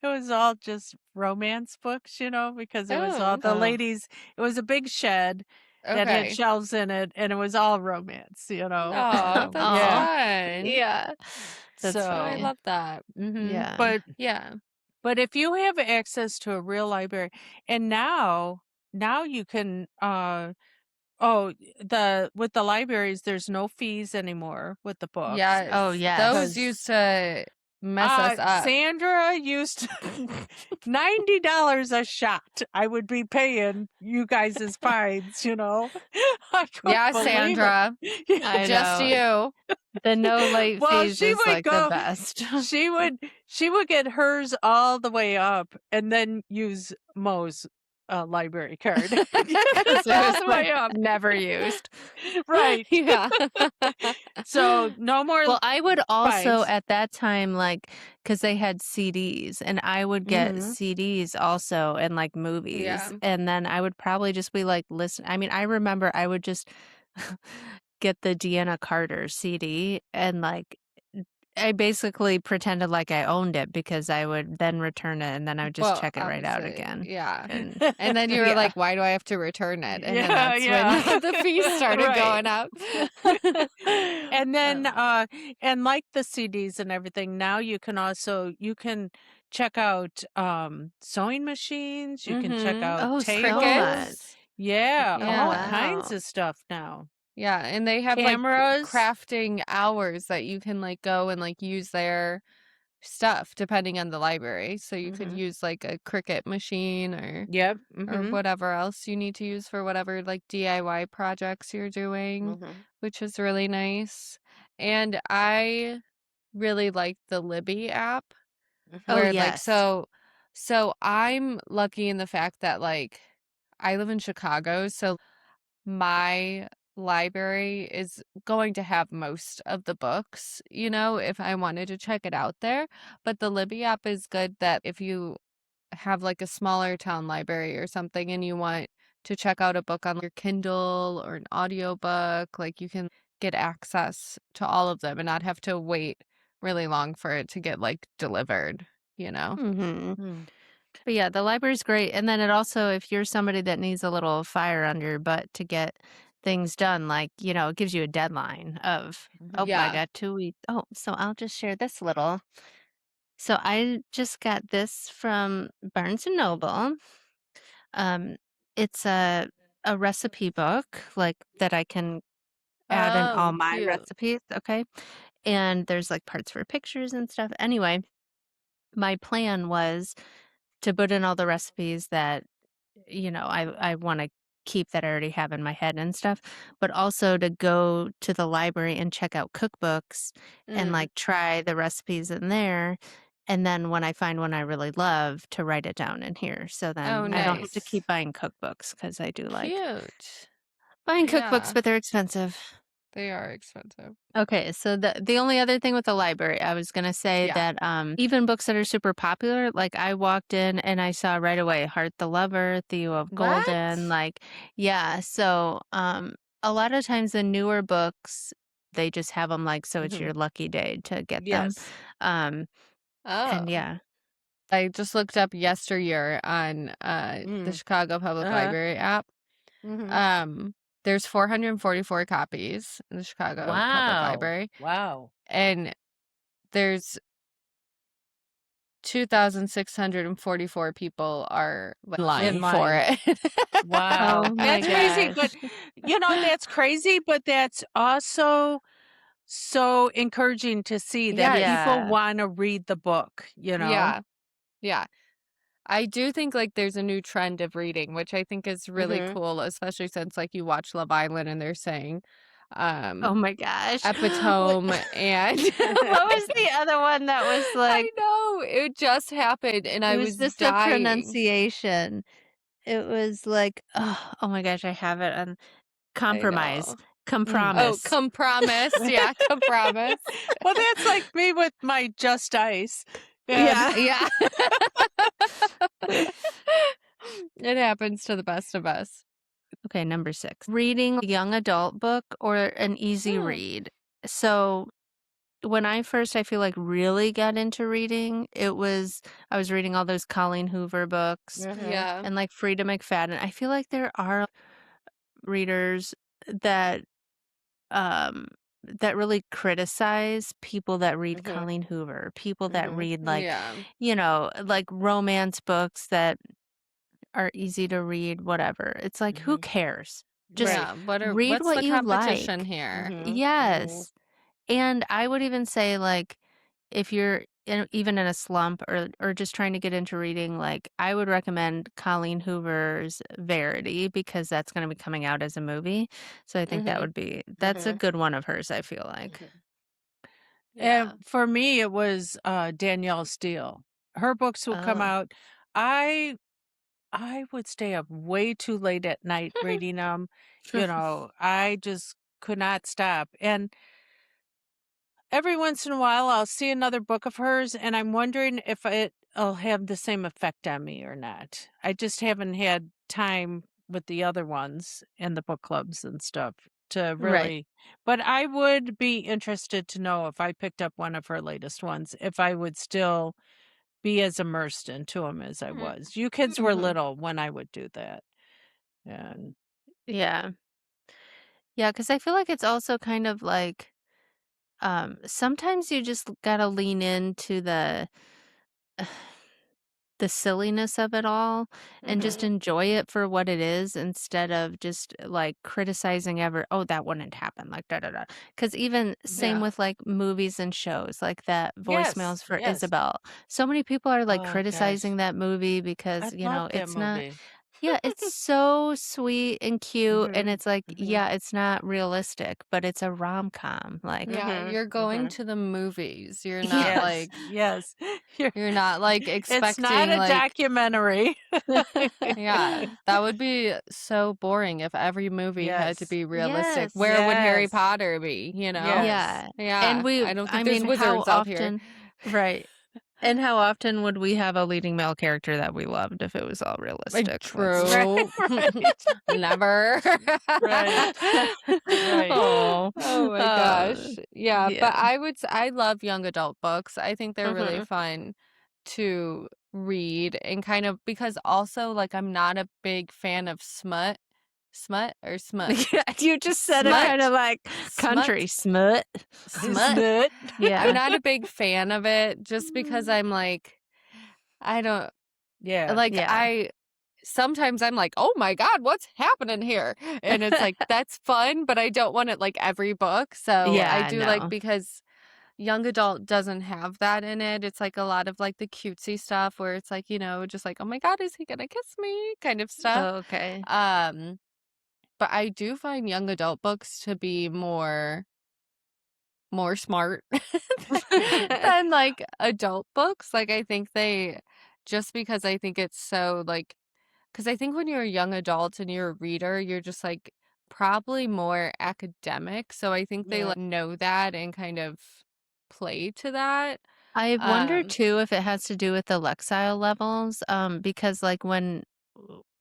it was all just romance books, because it was all Oh, the Oh. ladies, it was a big shed that had okay. shelves in it, and it was all romance. Oh, that's Yeah. Oh, fun. yeah. That's Oh, I So, funny. love that. Yeah. Yeah. but if you have access to a real library, and now you can, oh, the with the libraries, there's no fees anymore with the books Oh, Yes. Those yes. because used to mess us up. Sandra used $90 a shot. I would be paying you guys as fines. I couldn't Yeah, believe it. Sandra. I Just know. you. The no late Well, fees is like the best. she would get hers all the way up and then use Mo's library card. Because it All was the like way up. never used. Right. Yeah. So no more Well, I would also fines. at that time, like, because they had CDs, and I would get Hmm. CDs also and like movies. Yeah. And then I would probably just be like, listen, I mean, I remember I would just get the Deanna Carter CD and like, I basically pretended like I owned it because I would then return it and then I would just Well, check it right out obviously, again. yeah. And And then you were yeah. like, "Why do I have to return it?" And then Yeah, that's when yeah. the fees started Right. going up. And Oh then my god. and like the CDs and everything, now you can check out sewing machines, you can check Mhm. out Oh, so much. tables. Crickets. Yeah, Oh, all Yeah. kinds wow. of stuff now. Yeah, and they have like Cameras. crafting hours that you can like go and like use their stuff depending on the library. So you could Mhm. use like a Cricut machine Yep. or Mhm. whatever else you need to use for whatever like DIY projects you're doing, Mhm. which is really nice. And I really like the Libby app Oh, where like yes. so I'm lucky in the fact that like I live in Chicago, so my library is going to have most of the books, if I wanted to check it out there. But the Libby app is good that if you have like a smaller town library or something and you want to check out a book on your Kindle or an audiobook, like you can get access to all of them and not have to wait really long for it to get like delivered, you know? Mhm. Mm. But yeah, the library's great. And then it also, if you're somebody that needs a little fire under your butt to get things done, like, it gives you a deadline of, Mhm. oh, I Yeah. got 2 weeks. Oh, so I'll just share this little. So I just got this from Barnes and Noble. Um, it's a recipe book like that I can add in all Oh, my cute. recipes. Okay. And there's like parts for pictures and stuff. Anyway, my plan was to put in all the recipes that I want to keep that I already have in my head and stuff, but also to go to the library and check out cookbooks and Mm. like try the recipes in there. And then when I find one I really love, to write it down in here. So Oh, then I don't have to nice. keep buying cookbooks because I do like Cute. buying cookbooks, Yeah. but they're expensive. They are expensive. Okay, so the only other thing with the library, I was gonna say Yeah. that even books that are super popular, like I walked in and I saw right away Heart the Lover, Theo of Golden, What? like yeah, so a lot of times the newer books, they just have them like so it's Mhm. your lucky day to get them. Yes. Um and Oh. yeah. I just looked up yesteryear on the Mm. Chicago Public Uh-huh. Library app. Mhm. Um, there's 444 copies in the Chicago Public Wow. Library, Wow. and there's 2,644 people are like, In lying for line. it. Wow. Oh my That's crazy, but, gosh. that's crazy, but that's also so encouraging to see that Yes. people Yeah. wanna read the book, Yeah. Yeah. I do think like there's a new trend of reading, which I think is really Mhm. cool, especially since like you watch Love Island and they're saying Oh um my gosh. What epitome and what was the other one that was like I know it just happened and it I was was just the dying. pronunciation. It was like, oh my gosh, I have it on I compromise. know. Mm. Oh, Compromise. compromise. Yeah, compromise. Well, that's like me with my Just Ice, and Yeah. Yeah. It happens to the best of us. Okay, number 6. Reading a young adult book or an easy Hmm. read. So when I first, I feel like really got into reading, I was reading all those Colleen Hoover books Mhm. Yeah. and like Frida McFadden. I feel like there are readers that um that really criticize people that read Mhm. Colleen Hoover, people that Mhm. read like, Yeah. like romance books that are easy to read, whatever. It's like who Mhm. cares? Just Right. Yeah. read What's what the you competition like. here? Mhm. Mhm. Yes. And I would even say like if you're even in a slump or just trying to get into reading, like I would recommend Colleen Hoover's Verity because that's going to be coming out as a movie. So I think Mhm. that's a Mhm. good one of hers, I feel like. Mhm. And Yeah. for me, it was, Danielle Steele. Her books would come Oh. out. I I would stay up way too late at night reading them. I just could not stop, and every once in a while, I'll see another book of hers, and I'm wondering if it'll have the same effect on me or not. I just haven't had time with the other ones and the book clubs and stuff to Right. really, but I would be interested to know if I picked up one of her latest ones, if I would still be as immersed into them as I Mhm. was. You kids were Mhm. little when I would do that, and Yeah. Yeah, cuz I feel like it's also kind of like sometimes you just got to lean into the silliness of it all and just Mhm. enjoy it for what it is instead of just like criticizing oh that wouldn't happen like da da da because even same Yeah. with like movies and shows like that Yes, voicemails for yes. Isabel, so many people are like Oh gosh. criticizing that movie because I love that it's not. movie. Yeah, it's so sweet and cute, and Mhm. it's like, Mhm. yeah, it's not realistic, but it's a rom-com, like Yeah, Mhm. you're going Mhm. to the movies. yeah. Yes. You're You're not like it's not expecting a like documentary. yeah, that would be so boring if every movie had to Yes. be realistic. Yes. Where would Harry Yes. Potter be, Yes. Yeah, and Yeah, I don't I think there's mean, how wizards out here. often right, and how often would we have a leading male character that we loved if it was all Like, realistic? That's Right, true. right. Never. Right. Right. Oh, Oh my gosh. Yeah, yeah. but I love young adult books. I think they're really Mhm. fun to read and kind of because also like I'm not a big fan of smut. Smut or smut? You just said it Smut. kinda like Smut. country smut. Smut. Smut. I'm Yeah. not a big fan of it just because I'm like I don't Yeah. like Yeah. I sometimes I'm like, "Oh my god, what's happening here?" And it's like that's fun, but I don't want it like every book. So I Yeah, do like no. because young adult doesn't have that in it. It's like a lot of like the cutesy stuff where it's like, just like, "Oh my god, is he going to kiss me?" kind of stuff. Oh, okay. Um but I do find young adult books to be more smart than like adult books. Like I think they just because I think it's so like because I think when you're a young adult and you're a reader, you're just like probably more academic. So I think they Yeah. like know that and kind of play to that. I wonder Um, too if it has to do with the Lexile levels, because like when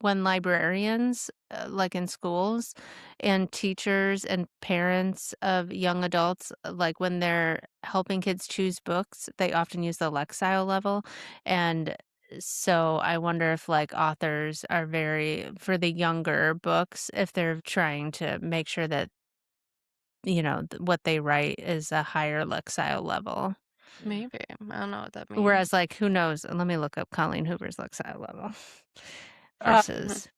librarians, like in schools, and teachers and parents of young adults, like when they're helping kids choose books, they often use the Lexile level, and so I wonder if like authors are very for the younger books, if they're trying to make sure that what they write is a higher Lexile level. maybe. I don't know what that Whereas, means. like, who knows? Let me look up Colleen Hoover's Lexile level Uh, versus.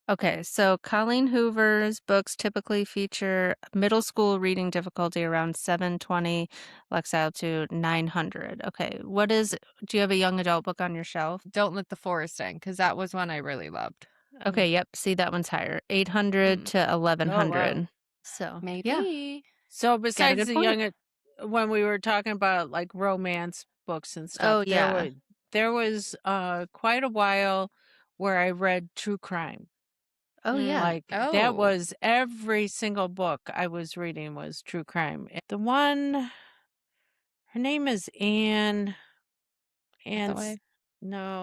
Okay, so Colleen Hoover's books typically feature middle school reading difficulty around 720 Lexile to 900. Okay, do you have a young adult book on your shelf? Don't Let the Forest In, because that was one I really loved. Okay, yep, see that one's higher, 800 Mm, to oh, wow. 1100. So, yeah, maybe. So got a besides good the point. when we were talking about like romance books and stuff, Oh, yeah. there was quite a while where I read true crime. Oh, yeah. Like that Oh, was every single book I was reading was true crime. The one, her name is Anne. Hathaway.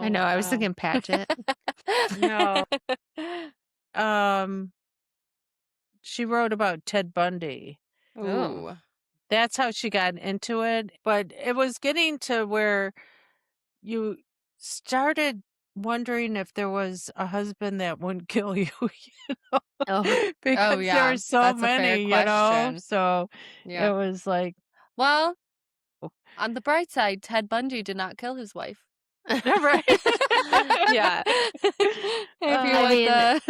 I No, know, I was thinking Patchett. no. Um, she wrote about Ted Bundy. Oh. Ooh. That's how she got into it. But it was getting to where you started wondering if there was a husband that wouldn't kill you, Oh. Oh, because there yeah. were so That's a fair many, you know? question. So it Yep. was like, Well, oh, on the bright side, Ted Bundy did not kill his wife. right. Yeah. If you I Uh, want mean, the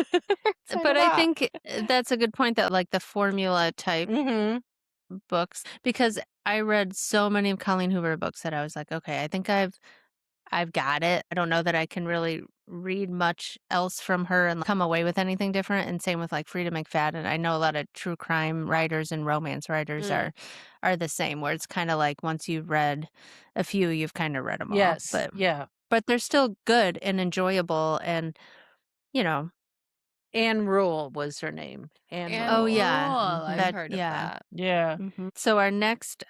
right side but of I that. think that's a good point that like the formula type hmm books, because I read so many of Colleen Hoover books that I was like, okay, I think I've got it. I don't know that I can really read much else from her and come away with anything different. And same with like Frida McFadden. I know a lot of true crime writers and romance writers Mm. are the same, where it's kind of like once you've read a few, you've kind of read them all. Yes. Yeah. But they're still good and enjoyable, and you know, Anne Rule was her name. Anne And oh Rule. Rule, yeah, I've hmm heard of yeah. that. Yeah. So our next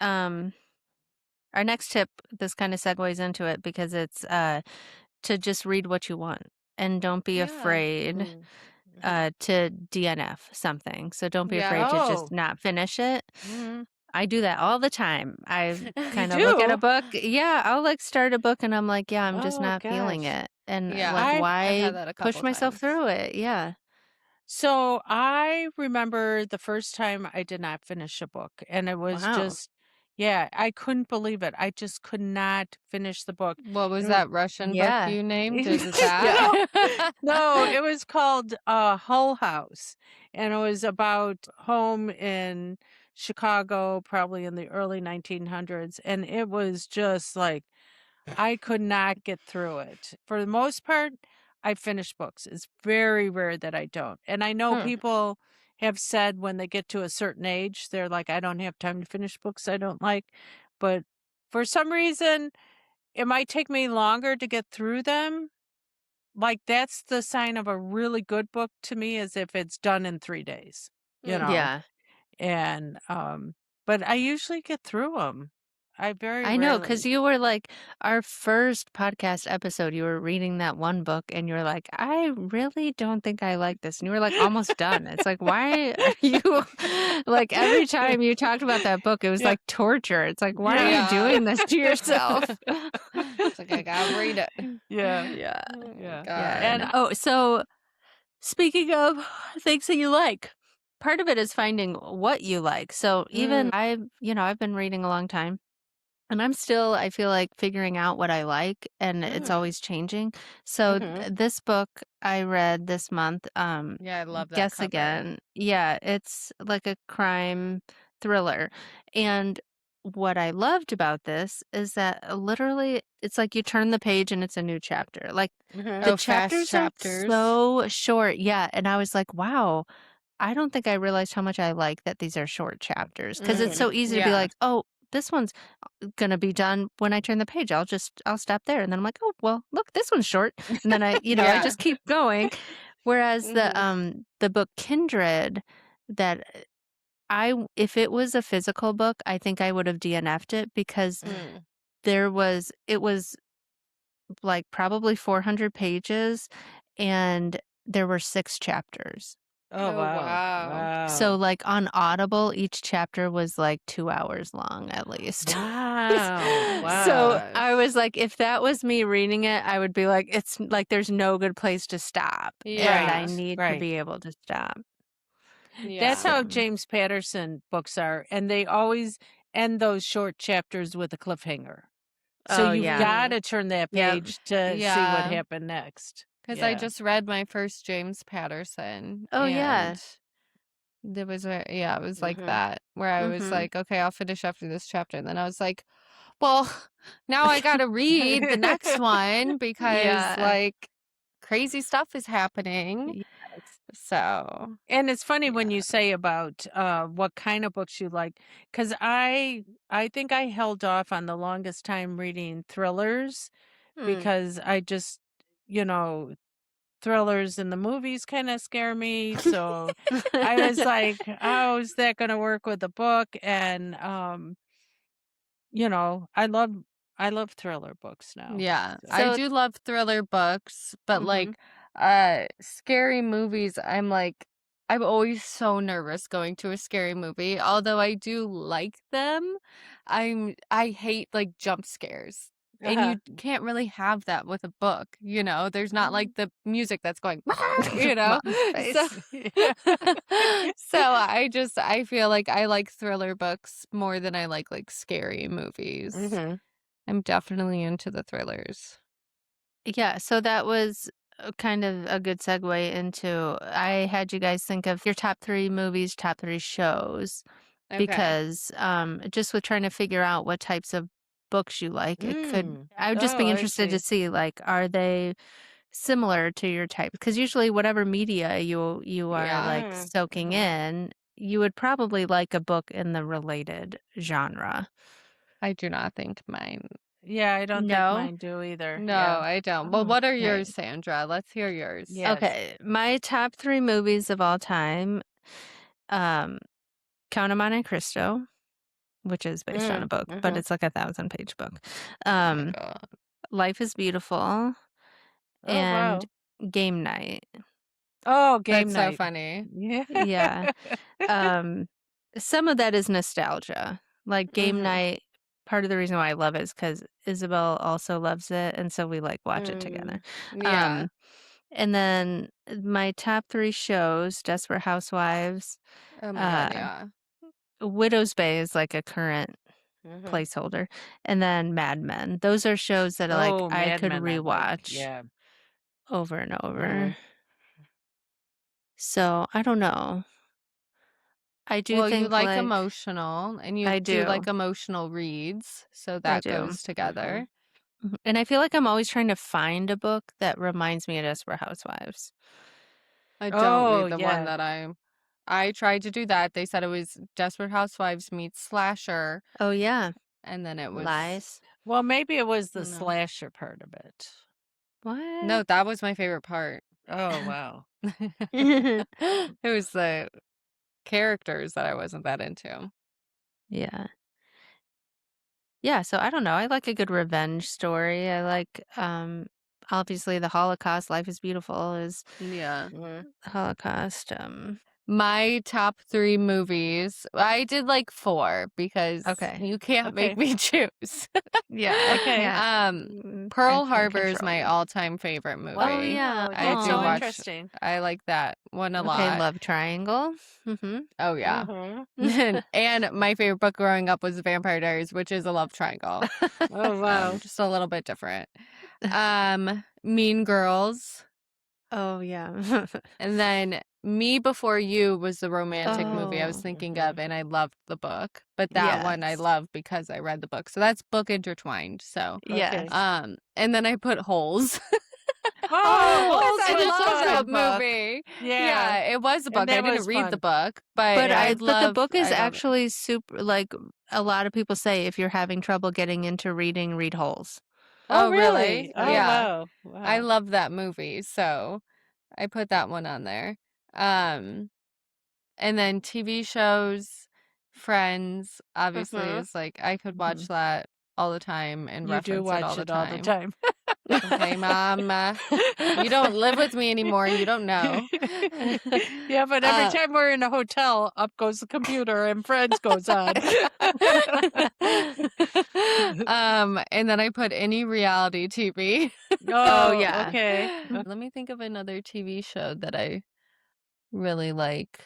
tip, this kind of segues into it because it's to just read what you want and don't be Yeah. afraid Mm-hmm. to DNF something. So don't be Yeah. afraid to just Oh. not finish it. hmm I do that all the time. I You kind of look at a do? book. Yeah, I'll like start a book and I'm like, yeah, I'm just Oh not feeling gosh. it. And Yeah. like, I've why had that a push couple myself times. through it? Yeah. So I remember the first time I did not finish a book, and it was Wow. just, yeah, I couldn't believe it. I just could not finish the book. What was And that Russian book Yeah. you named? Is it Yeah. that? no, it was called Hull House, and it was about home in Chicago, probably in the early 1900s, and it was just like I could not get through it. For the most part, I finish books. It's very rare that I don't. And I know Hmm. people have said when they get to a certain age, they're like, I don't have time to finish books I don't like. But for some reason, it might take me longer to get through them. Like, that's the sign of a really good book to me, is if it's done in 3 days, you Mm. know? Yeah. And, but I usually get through them. I very I know, because rarely. you were like, our first podcast episode, you were reading that one book and you were like, I really don't think I like this. And you were like almost done. It's like, why are you like every time you talked about that book, it was Yeah. like torture. It's like, why are Yeah. you doing this to yourself? It's like I gotta read it. Yeah. Yeah. Oh my Yeah. Yeah. And And oh, so speaking of things that you like, part of it is finding what you like. So even I've been reading a long time. And I'm still, I feel like, figuring out what I like, and it's Mm. always changing. So Mhm. this book I read this month, Yeah, I love that Guess cover. Again. Yeah, it's like a crime thriller. And what I loved about this is that literally it's like you turn the page and it's a new chapter. Like Mhm. the Oh, fast chapters are chapters. so short. Yeah. And I was like, wow, I don't think I realized how much I like that these are short chapters, because it's Mhm. so easy to be Yeah. like, oh, this one's gonna be done when I turn the page. I'll stop there. And then I'm like, oh well, look, this one's short. And then I Yeah. just keep going. Whereas Mhm. the book Kindred, that if it was a physical book, I think I would have DNF'd it because Mm. it was like probably 400 pages and there were 6 chapters. Oh, Oh, wow. wow. So Wow. like on Audible, each chapter was like 2 hours long at least. Wow. Oh my So Wow. I gosh. was like, if that was me reading it, I would be like, it's like there's no good place to stop, and I Yeah. Right. need to Right. be able to stop. That's Yeah. how So James Patterson books are, and they always end those short chapters with a cliffhanger. So oh you've yeah. Mm. gotta turn that Yep. page to see what Yeah. happened next. Because I Yeah. just read my first James Patterson, Oh yeah. and there was it was like Mhm. that, where I was Mhm. like, okay, I'll finish after this chapter. And then I was like, well, now I gotta read the next one because Yeah. like crazy stuff is happening. Yes. So, And it's funny when yeah. you say about, what kind of books you like, because I think I held off on the longest time reading thrillers Mm. because I just, you know, thrillers in the movies kinda scare me, so I was like, "How is that gonna work with a book?" And, I love thriller books now, Yeah, so I So do love thriller books, but mhm. like scary movies, I'm always so nervous going to a scary movie. Although I do like them, I hate like jump scares. And Uh-huh. you can't really have that with a book, you know. There's not like Mm. the music that's going, you know. Mom's So face. Yeah. so I feel like I like thriller books more than I like scary movies. Mhm. I'm definitely into the thrillers. Yeah, so that was kind of a good segue into I had you guys think of your top 3 movies, top 3 shows Okay. because just with trying to figure out what types of books you like, Mm. I would just Oh, be I interested to see. see like are they similar to your type? Because usually whatever media you are Yeah. like Mm. soaking Mhm. in, you would probably like a book in the related genre. I do not think mine. Yeah, I don't think No? mine do either. No, Yeah. I don't. Well, Oh, what are yours, Okay. Sandra? Let's hear yours. yes. Okay, my top 3 movies of all time, um, Count of Monte Cristo, which is based on a book, but Mhm. it's like a 1,000-page book. Oh my Um, God. Life is Beautiful Oh, and wow. Game Night. Oh, game That's so night. funny. Yeah. Yeah. Um, some of that is nostalgia. Like Game Mhm. Night, part of the reason why I love it is because Isabel also loves it, and so we like watch it together. Mm. Yeah. Um, and then my top 3 shows, Desperate Housewives, Oh my God, uh, yeah. Widow's Bay is like a current Mhm. placeholder, and then Mad Men. Those are shows that like Oh, I Mad could Men I like. rewatch Yeah. over and over. Mhm. So I don't know. I do Well, you think like like emotional and you I do like do. emotional reads, so I that do. goes Mhm. together. Mhm. And I feel like I'm always trying to find a book that reminds me of Desperate Housewives. I don't Oh, read the one yeah. that I tried to do that. They said it was Desperate Housewives meets slasher, Oh yeah, and then it was Lies. Well, maybe it was the no. slasher part of it. No, What? that was my favorite part. Oh, wow. It was the characters that I wasn't that into. Yeah. Yeah, so I don't know. I like a good revenge story. I like obviously the Holocaust, Life is Beautiful is Yeah. Mhm. Holocaust. My top 3 movies, I did like 4 because Okay. you can't make Okay. me choose. Yeah. Okay. Yeah. Um, I Pearl can't Harbor is control my you. all-time favorite Oh movie. yeah. Wow, I that's do so Oh. watch interesting. I like that one a Okay, lot. Love Triangle. Mhm. Oh, yeah. Mhm. And my favorite book growing up was Vampire Diaries, which is a love triangle. Oh, wow. Just a little bit different. Mean Girls, Oh yeah. and then Me Before You was the romantic movie I was Oh. thinking of, Mhm. and I loved the book. But that one I Yes. love because I read the book. So that's book intertwined. So, Okay. Yes. and then I put Holes. Oh, Oh, Because Holes I was such a love that fun. good book. movie. Yeah, Yeah, it was a and book. I that didn't was read the fun. book, but But I the love book is I love it. actually super like a lot of people say if you're having trouble getting into reading, read Holes. Oh, Oh, really? really? Oh, Yeah. Yeah. wow. I Wow. love that movie, so I put that one on there. Um, And then TV shows, Friends, obviously, Mhm. is like I could watch Mhm. that all the time and You do reference it all watch the it all the time. time. Okay, Mom. You don't live with me anymore. You don't know. Yeah, but every Uh, time we're in a hotel, up goes the computer and Friends goes on. and then I put any reality TV. Oh, Oh, yeah. okay. Let me think of another TV show that I really like.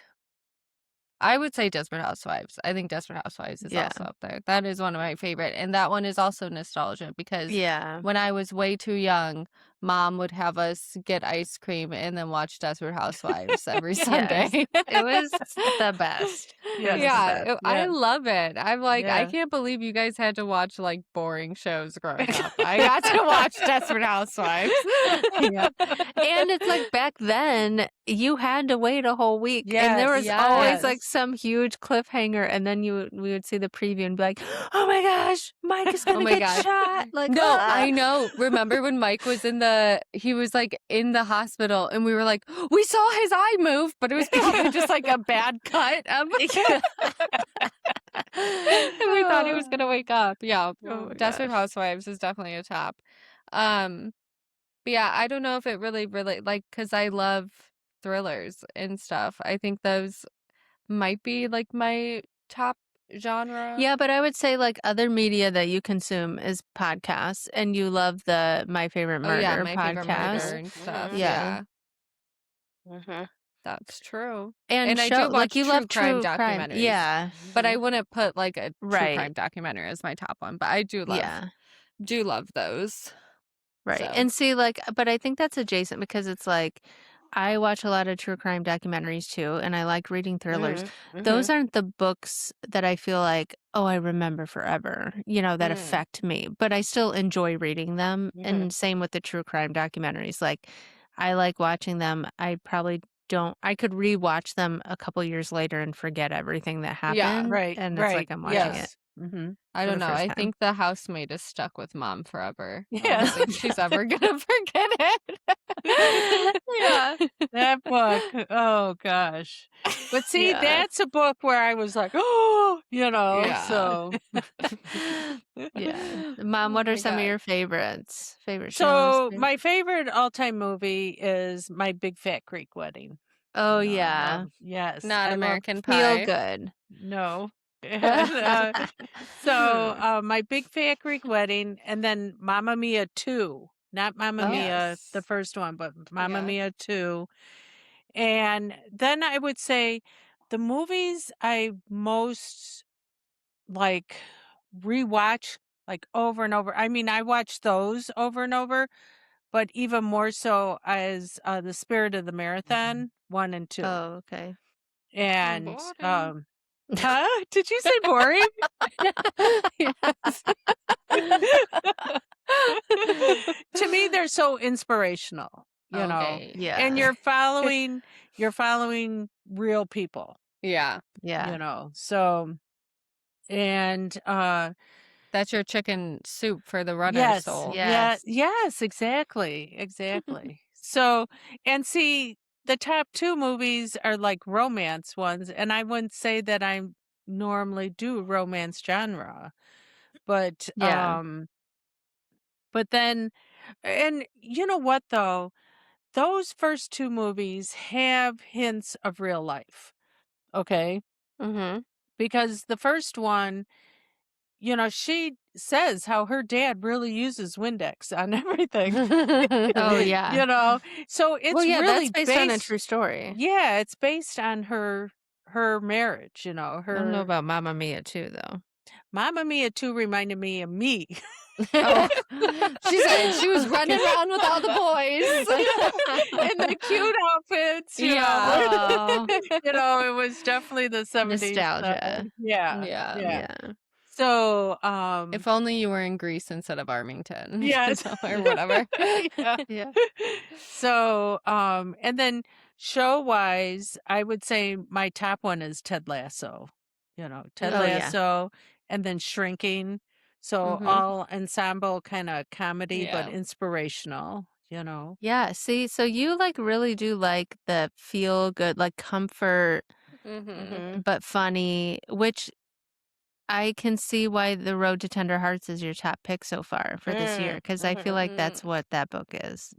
I would say Desperate Housewives. I think Desperate Housewives is Yeah. also up there. That is one of my favorite. And that one is also nostalgia because Yeah. when I was way too young, Mom would have us get ice cream and then watch Desperate Housewives every Yes. Sunday. It was the best. It was Yes. the Yeah, best. I Yes. love it. I'm like, I Yeah. can't believe you guys had to watch like boring shows growing up. I got to watch Desperate Housewives. Yeah. And it's like back then, you had to wait a whole week, and there was Yes. always like Yes. some huge cliffhanger, and then we would see the preview and be like, "Oh my gosh, Mike is Oh gonna my get God. shot!" Like, No, ah. I know. Remember when Mike was he was like in the hospital and we were like, we saw his eye move, but it was probably just like a bad cut of and we thought he was gonna wake up. Yeah. Oh my Desperate gosh. Housewives is definitely a top. Um, but yeah, I don't know if it really like because I love thrillers and stuff. I think those might be like my top genre. Yeah, but I would say like other media that you consume is podcasts, and you love the My Favorite Oh yeah, Murder My Favorite Murder podcast. and stuff. Mhm. Yeah. Yeah, Mhm. that's true. And And I show do like watch you true love crime true crime. documentaries, Yeah. but I Mhm. wouldn't put like a true Right. crime documentary as my top one. But I Yeah. do love those. Right. So And see, like, but I think that's adjacent because it's like I watch a lot of true crime documentaries too, and I like reading thrillers. Mhm. Those Mhm. aren't the books that I feel like, oh, I remember forever, that Mm. affect me, but I still enjoy reading them. Mhm. And same with the true crime documentaries. Like, I like watching them. I probably don't, I could rewatch them a couple years later and forget everything that yeah, happened. Right. And it's like Right. I'm watching it Yes. Mhm. I for don't the know. first I time. think The Housemaid is stuck with Mom forever. I don't Yes. think she's ever gonna forget it. Yeah. That book. Oh gosh. But see, Yeah. that's a book where I was like, oh, Yeah. so Yeah. Mom, Oh what are my some of God. your favorites? Favorite shows? So my favorite all-time movie is My Big Fat Greek Wedding. Oh, I yeah. love, yes, Not I love, American Feel Pie. good. no. So My Big Fat Greek Wedding, and then Mamma Mia 2. Not Mamma Oh. Mia, the Yes. first one, but Mamma Yeah. Mia 2. And then I would say the movies I most like rewatch like over and over. I mean, I watch those over and over, but even more so as The Spirit of the Marathon 1 and 2. Oh, okay. And Boring. huh? Did you say boring? Yes. To me, they're so inspirational, Okay. and Yeah. you're following real people, Yeah. Yeah. So and That's your chicken soup for the runner yes, soul. Yes. yes, exactly. So and see, the top 2 movies are like romance ones, and I wouldn't say that I normally do romance genre, but Yeah. but then and you know what though? Those first 2 movies have hints of real life, okay? Mm-hmm. Because the first one, she says how her dad really uses Windex on everything, Oh, yeah. So Well, it's yeah, really that's based on a true story. yeah, it's based on her marriage, I don't know her about Mamma Mia too, though. Mamma Mia 2 reminded me of me. Oh. She said she was running around with all the boys. In the cute outfits, Yeah. it was definitely the 70s. Nostalgia. Yeah. Yeah. Yeah. So, If only you were in Greece instead of Armington. yes. Or whatever. Yeah. Yeah. So, and then show-wise, I would say my top one is Ted Lasso. Ted Oh, yeah. Lasso, and then Shrinking. So Mhm. all ensemble kind of comedy, but Yeah. inspirational. Yeah. See, so you like really do like the feel good, like comfort Mm-hmm. but funny, which I can see why The Road to Tender Hearts is your top pick so far for this year, because I feel like that's what that book is.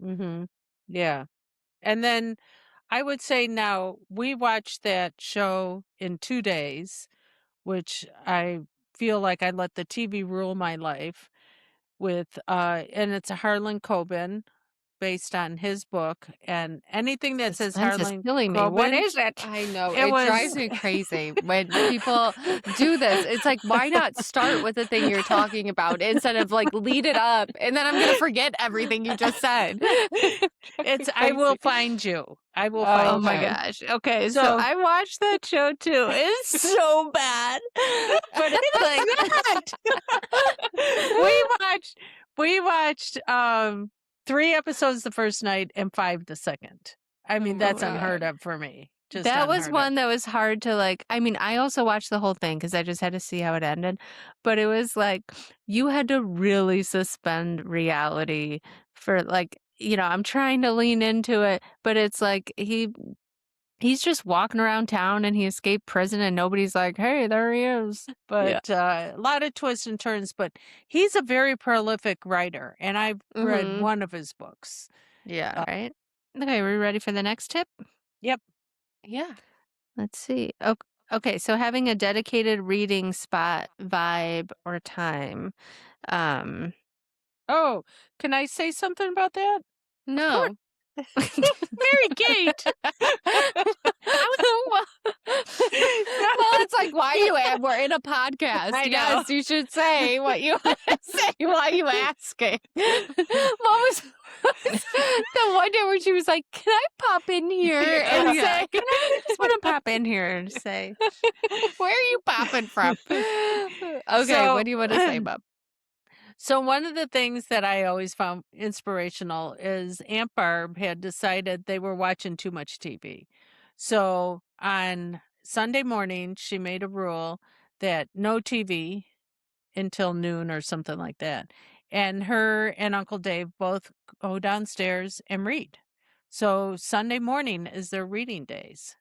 Yeah. And then I would say now we watched that show in 2 days, which I feel like I let the TV rule my life with, and it's a Harlan Coben based on his book, and anything that says Suspense is Harlan killing me. What Coben, is it? I know. it It drives was me crazy when people do this. It's like, why not start with the thing you're talking about instead of like lead it up and then I'm gonna forget everything you just said. it's I will find you. I will Oh, find Oh my you. okay. gosh. Okay, so So I watched that show too. It's so bad. But it's like we watched 3 episodes the first night and 5 the second. I mean, Oh that's my unheard God. of for me. Just that was unheard of. one that was hard to like. I mean, I also watched the whole thing because I just had to see how it ended. But it was like you had to really suspend reality for like, I'm trying to lean into it, but it's like he's just walking around town and he escaped prison and nobody's like, hey, there he is. Yeah. But a lot of twists and turns, but he's a very prolific writer, and I've read Mm-hmm. one of his books. Yeah, right. Okay, we're ready for the next tip? Yep. Yeah. Let's see. Okay, so having a dedicated reading spot, vibe, or time. Um, Oh, can I say something about that? No. Mary Kate. Well, it's like, why you we're in a podcast. I know. Yes, you should say what you want to say. Why are you asking? What was the one day where she was like, can I pop in here oh and yeah, say, can I just want to pop in here and say, where are you popping from? Okay, So- what do you want to say, Bob? So one of the things that I always found inspirational is Aunt Barb had decided they were watching too much TV. So on Sunday morning, she made a rule that no TV until noon or something like that. And her and Uncle Dave both go downstairs and read. So Sunday morning is their reading days.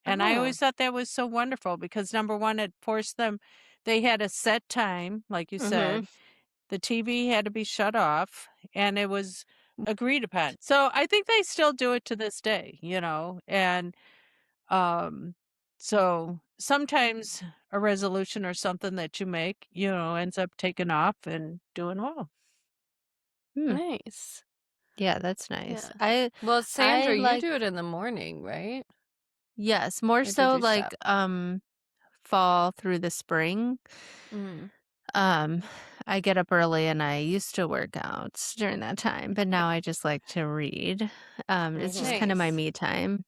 And I Oh. always thought that was so wonderful because number one, it forced them, they had a set time, like you said. The TV had to be shut off and it was agreed upon. So I think they still do it to this day, and so sometimes a resolution or something that you make, ends up taking off and doing well. Nice. yeah, that's nice. Yeah. Well, Sandra, you like- do it in the morning, right? Yes, more did so you like stop? fall through the spring. I get up early and I used to work out during that time, but now I just like to read. It's just kind of my Nice. me time.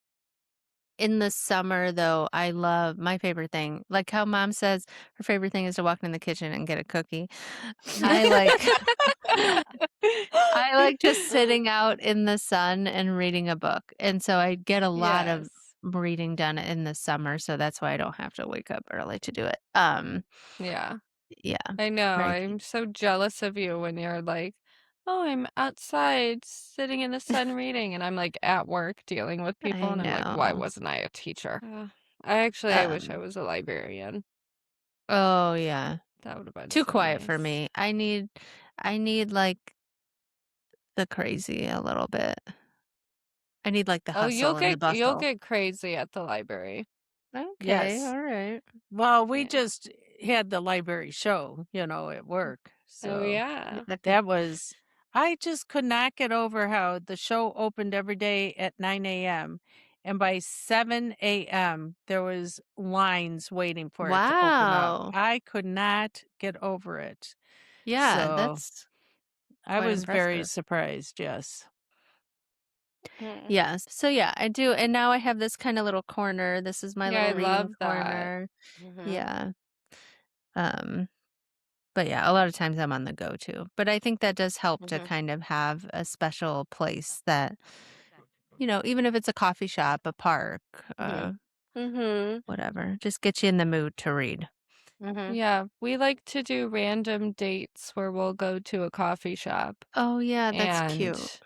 In the summer, though, I love my favorite thing, like how mom says her favorite thing is to walk in the kitchen and get a cookie. I like just sitting out in the sun and reading a book. And so I get a lot of reading done in the summer, so that's why I don't have to wake up early to do it. Yeah. Yeah. I know. Right. I'm so jealous of you when you're like, oh, I'm outside sitting in the sun reading, and I'm like at work dealing with people, I and I'm like, why know. wasn't I a teacher? I wish I was a librarian. Oh yeah. That would have been Too so quiet for nice. me. I need like the crazy a little bit. I need like the Oh, hustle and the you'll bustle. get crazy at the library. Okay, Yes. all right. Well, we Yeah. just had the library show, at work. So Oh yeah. that was, I just could not get over how the show opened every day at 9 a.m. And by 7 a.m., there was lines waiting for it to open Wow. up. I could not get over it. Yeah, So that's I quite was very impressive. surprised, yes. Yes. So yeah, I do. And now I have this kind of little corner. This is my Yeah, I little reading love that. corner. Yeah. But yeah, a lot of times I'm on the go too. But I think that does help to kind of have a special place that, even if it's a coffee shop, a park, whatever, just get you in the mood to read. Yeah, we like to do random dates where we'll go to a coffee shop Oh yeah, that's cute.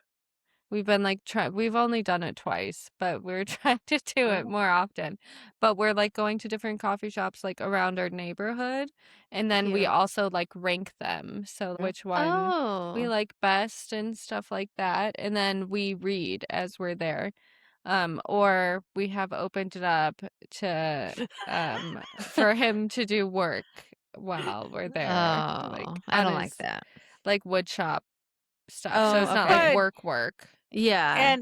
We've been like we've only done it twice, but we're trying to do it Oh, more often. But we're like going to different coffee shops like around our neighborhood, and then we Cute. also like rank them. So which one we Oh. like best and stuff like that. And then we read as we're there. Or we have opened it up to for him to do work while we're there, like Oh, I on don't like his that. like wood shop stuff. So it's Oh, not like okay. but work. Yeah.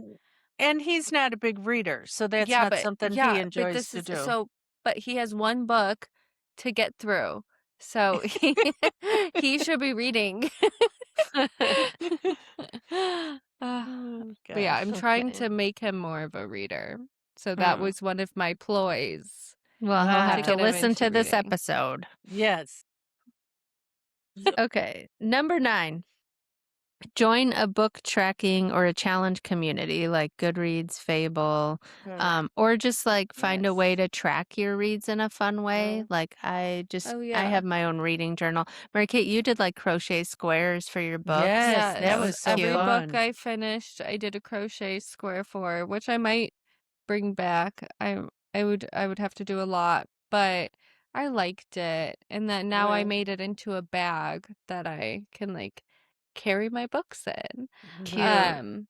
and he's not a big reader, so that's not something he Yeah, but enjoys this to is do. so but he has one book to get through. So he should be reading. Ah, Oh but yeah, gosh. I'm trying Okay. to make him more of a reader. So that Mm. was one of my ploys Well, he'll to have Ah, to get him listen into to this reading. episode. yes. So, Okay. Number 9. Join a book tracking or a challenge community like Goodreads, Fable, mm, or just like find a way yes. to track your reads in a fun way. Mm, Like Oh I yeah. have my own reading journal. Mary Kate, you did like crochet squares for your books. yes, that That Yes. was was so Every cute. book fun. I finished, I did a crochet square for, which I might bring back. I would have to do a lot, but I liked it. And then now I Mm, made it into a bag that I can like carry my books in. mhm. Cute. Um,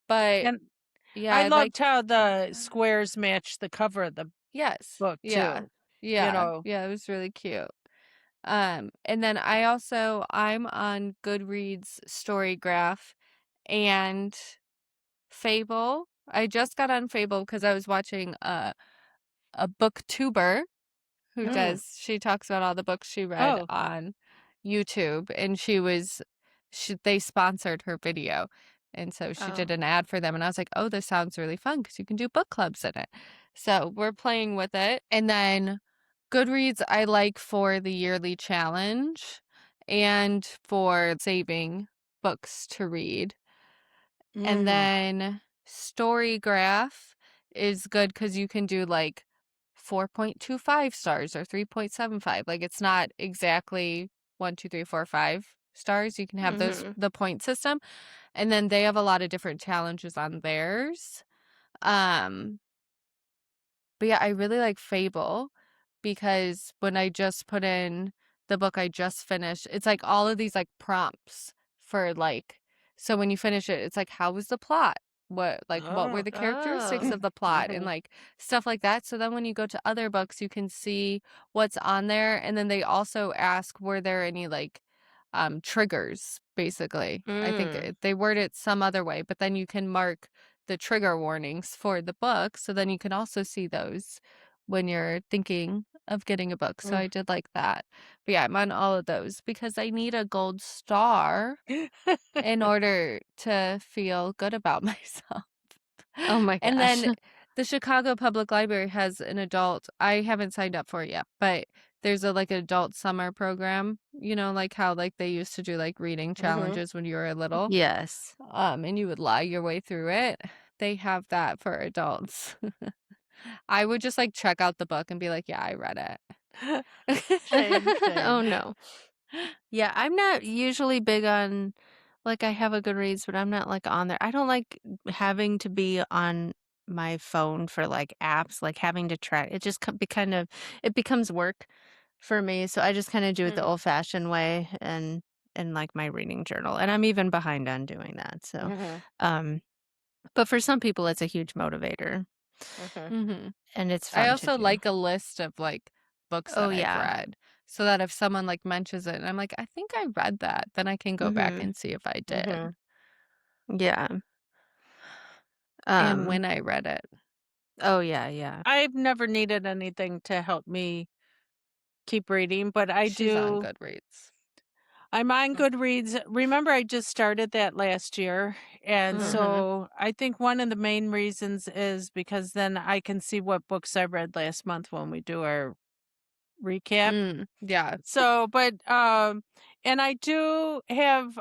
but And yeah, I I like loved how the squares matched the cover of the yes. book Yeah. too. You Yeah. know. Yeah, it was really cute. And then I'm on Goodreads Storygraph and Fable. I just got on Fable because I was watching a booktuber who Mm. she talks about all the books she read Oh. on YouTube, and they sponsored her video. And so she did Oh. an ad for them, and I was like, "Oh, this sounds really fun because you can do book clubs in it." So we're playing with it. And then Goodreads I like for the yearly challenge and for saving books to read. And Mhm. then Storygraph is good because you can do like 4.25 stars or 3.75. Like it's not exactly 1, 2, 3, 4, 5 stars. You can have Mhm. the point system. And then they have a lot of different challenges on theirs. Um, but yeah, I really like Fable because when I just put in the book I just finished, it's like all of these like prompts for like, so when you finish it, it's like, how was the plot? What were Oh. the characteristics Oh. of the plot and Mhm. like stuff like that. So then when you go to other books, you can see what's on there. And then they also ask, were there any like triggers, basically? I think Mm. they word it some other way, but then you can mark the trigger warnings for the book. So then you can also see those when you're thinking of getting a book. So Mm. I did like that. But yeah, I'm on all of those because I need a gold star in order to feel good about myself. Oh my And gosh. then the Chicago Public Library has an adult, I haven't signed up for it yet, but there's a like adult summer program, like how like they used to do like reading Mhm. challenges when you were little. Yes. And you would lie your way through it. They have that for adults. I would just like check out the book and be like, yeah, I read Shame, Oh shame. no. Yeah, I'm not usually big on like I have a Goodreads, but I'm not like on there. I don't like having to be on my phone for like apps, like having to track. It just it becomes work for me. So I just kind of do it the Mm. old-fashioned way and like my reading journal. And I'm even behind on doing that. So Mhm. um but for some people it's a huge motivator Mhm. hmm and it's I fun to also do. like a list of like books Oh that I've yeah. read so that if someone like mentions it and I'm like, I think I read that, then I can go back Mhm. and see if I did Mhm. Yeah. and Um when I read it. oh yeah, yeah. I've never needed anything to help me keep reading, but I She's on do. Goodreads. I'm on Goodreads. Remember, I just started that last year. And Mm. Mhm. so I think one of the main reasons is because then I can see what books I read last month when we do our recap. Yeah. So, and I do have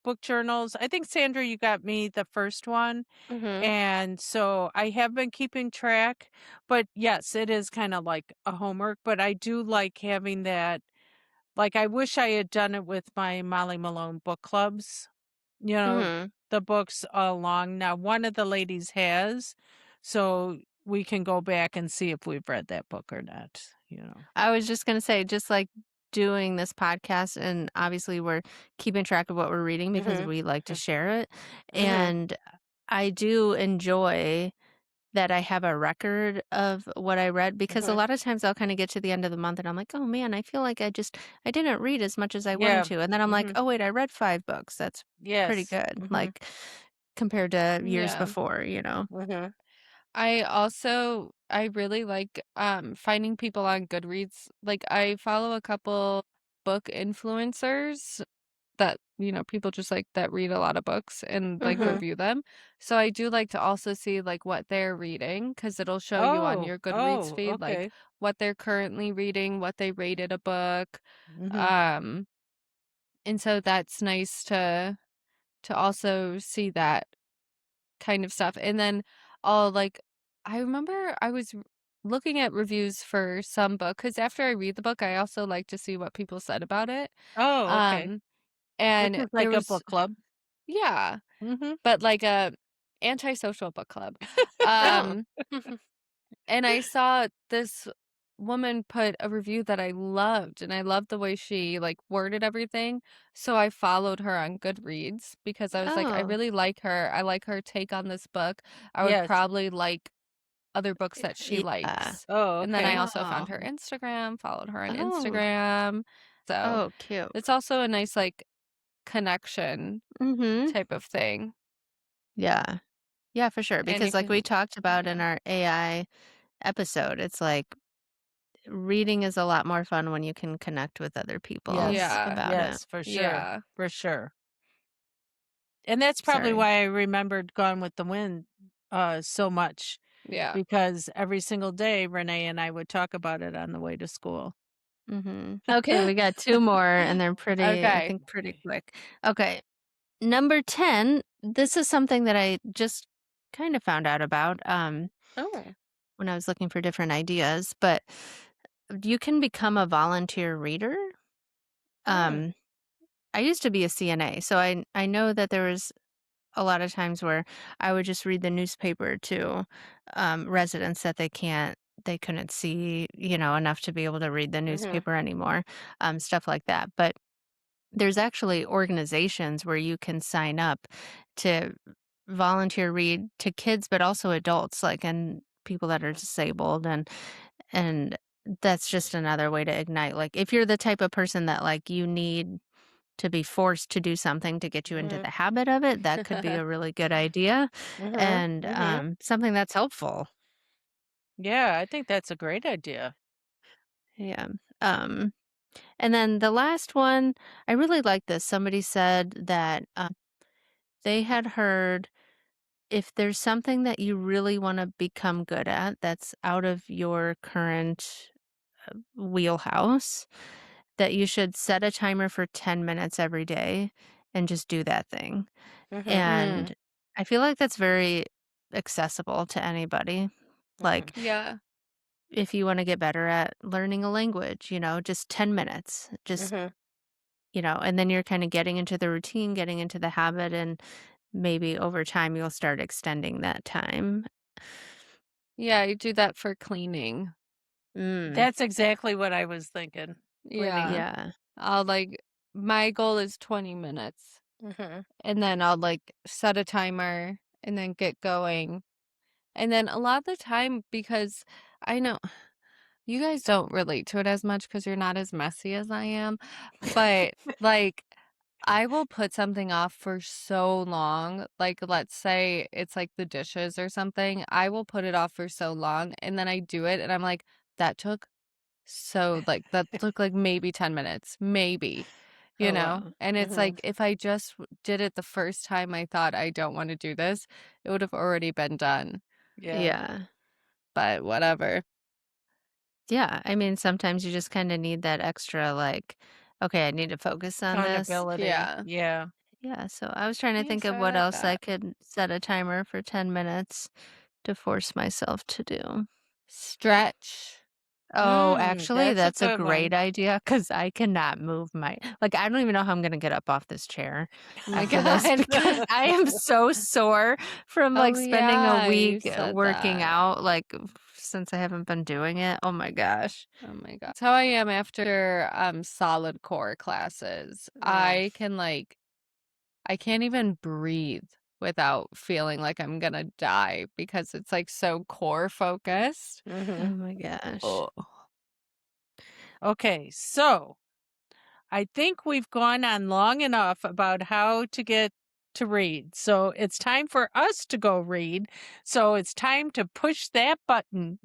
book journals. I think Sandra, you got me the first one. Mhm. And so I have been keeping track. But yes, it is kind of like a homework, but I do like having that. Like, I wish I had done it with my Molly Malone book clubs. you know, Mhm. the books along. Now, one of the ladies has, so we can go back and see if we've read that book or not, you know. I was just gonna say, just like doing this podcast, and obviously we're keeping track of what we're reading because Mhm. we like to Mm. share it. Mhm. And I do enjoy that I have a record of what I read because a Mhm. lot of times I'll kind of get to the end of the month and I'm like, oh man, I feel like I didn't read as much as I wanted Yeah. to. And then I'm like, Mhm. oh wait, I read 5 books. That's pretty Yes. good. Mhm. Like compared to years Yeah. before, you know? Mhm. I really like finding people on Goodreads. Like I follow a couple book influencers that, people just like that read a lot of books and like Mm-hmm. review them. So I do like to also see like what they're reading because it'll show you on Oh, your Goodreads oh, feed like okay. what they're currently reading, what they rated a book. Mhm. Um and so that's nice to also see that kind of stuff. And then I'll like I remember I was looking at reviews for some book because after I read the book, I also like to see what people said about it. Oh, okay. Um, This and is there like a was book club. yeah, Mhm. but like a antisocial book club. Oh. Um, and I saw this woman put a review that I loved, and I loved the way she like worded everything. So I followed her on Goodreads because I was like, I Oh. really like her. I like her take on this book. I would Yes. probably like other books that she Yeah. likes. Oh, And then I okay. also found Oh. her Instagram, followed her on Oh. Instagram. So Oh, cute. it's also a nice like connection Mm-hmm. type of thing. Yeah. Yeah, for sure. And Because you like we can talked about in yeah. our AI episode, it's like reading is a lot more fun when you can connect with other people Yes. Yeah. about it. Yes, for sure. Yeah. For sure. And that's probably Sorry. why I remembered Gone with the Wind so much Yeah. because every single day Renee and I would talk about it on the way to school. Okay, we got 2 more and they're pretty I Okay. think pretty quick. Okay, number 10, this is something that I just kind of found out about, Oh. when I was looking for different ideas, but you can become a volunteer reader. Mm. Um, I used to be a CNA, so I know that there was a lot of times where I would just read the newspaper to residents that they couldn't see, enough to be able to read the Mhm. newspaper anymore, stuff like that. But there's actually organizations where you can sign up to volunteer read to kids, but also adults, like and people that are disabled, and that's just another way to ignite. Like if you're the type of person that like you need to be forced to do something to get you into Mhm. the habit of it, that could be a really good idea Mhm. and, Mhm. something that's helpful. Yeah, I think that's a great idea. Yeah. Um, and then the last one, I really like this. Somebody said that, they had heard if there's something that you really wanna become good at that's out of your current wheelhouse, that you should set a timer for 10 minutes every day and just do that thing. Mhm. And I feel like that's very accessible to anybody. Mhm. Like, Yeah. if you want to get better at learning a language, just 10 minutes, just, Mhm. and then you're kind of getting into the routine, getting into the habit, and maybe over time you'll start extending that time. Yeah, you do that for cleaning. Mm, That's exactly what I was thinking. Cleaning. Yeah. yeah. I'll like my goal is 20 minutes. Mhm. And then I'll like set a timer and then get going. And then a lot of the time, because I know you guys don't relate to it as much because you're not as messy as I am, but like I will put something off for so long. Like, let's say it's like the dishes or something. I will put it off for so long and then I do it and I'm like, that took that took like maybe 10 minutes, maybe, Oh, wow. And it's Mhm. like if I just did it the first time I thought I don't want to do this, it would have already been done. Yeah. Yeah. But whatever. Yeah. I mean, sometimes you just kind of need that extra, like, okay, I need to focus on this. Accountability. Yeah. Yeah. Yeah, so I was trying to Yeah, think so of I what like else I that. could set a timer for 10 minutes to force myself to do. Stretch. Oh, actually, That's a that's a good great one. idea because I cannot move like, I don't even know how I'm gonna get up off this chair Oh my after this God. because I am so sore from, like, Oh spending a yeah, you week, said working that. out, like, since I haven't been doing it. Oh my gosh. Oh my God. That's how I am after solid core classes. Yeah. I can't even breathe without feeling like I'm gonna die because it's like so core focused. Oh Mhm. my gosh. Oh. Okay, so I think we've gone on long enough about how to get to read. So it's time for us to go read. So it's time to push that button.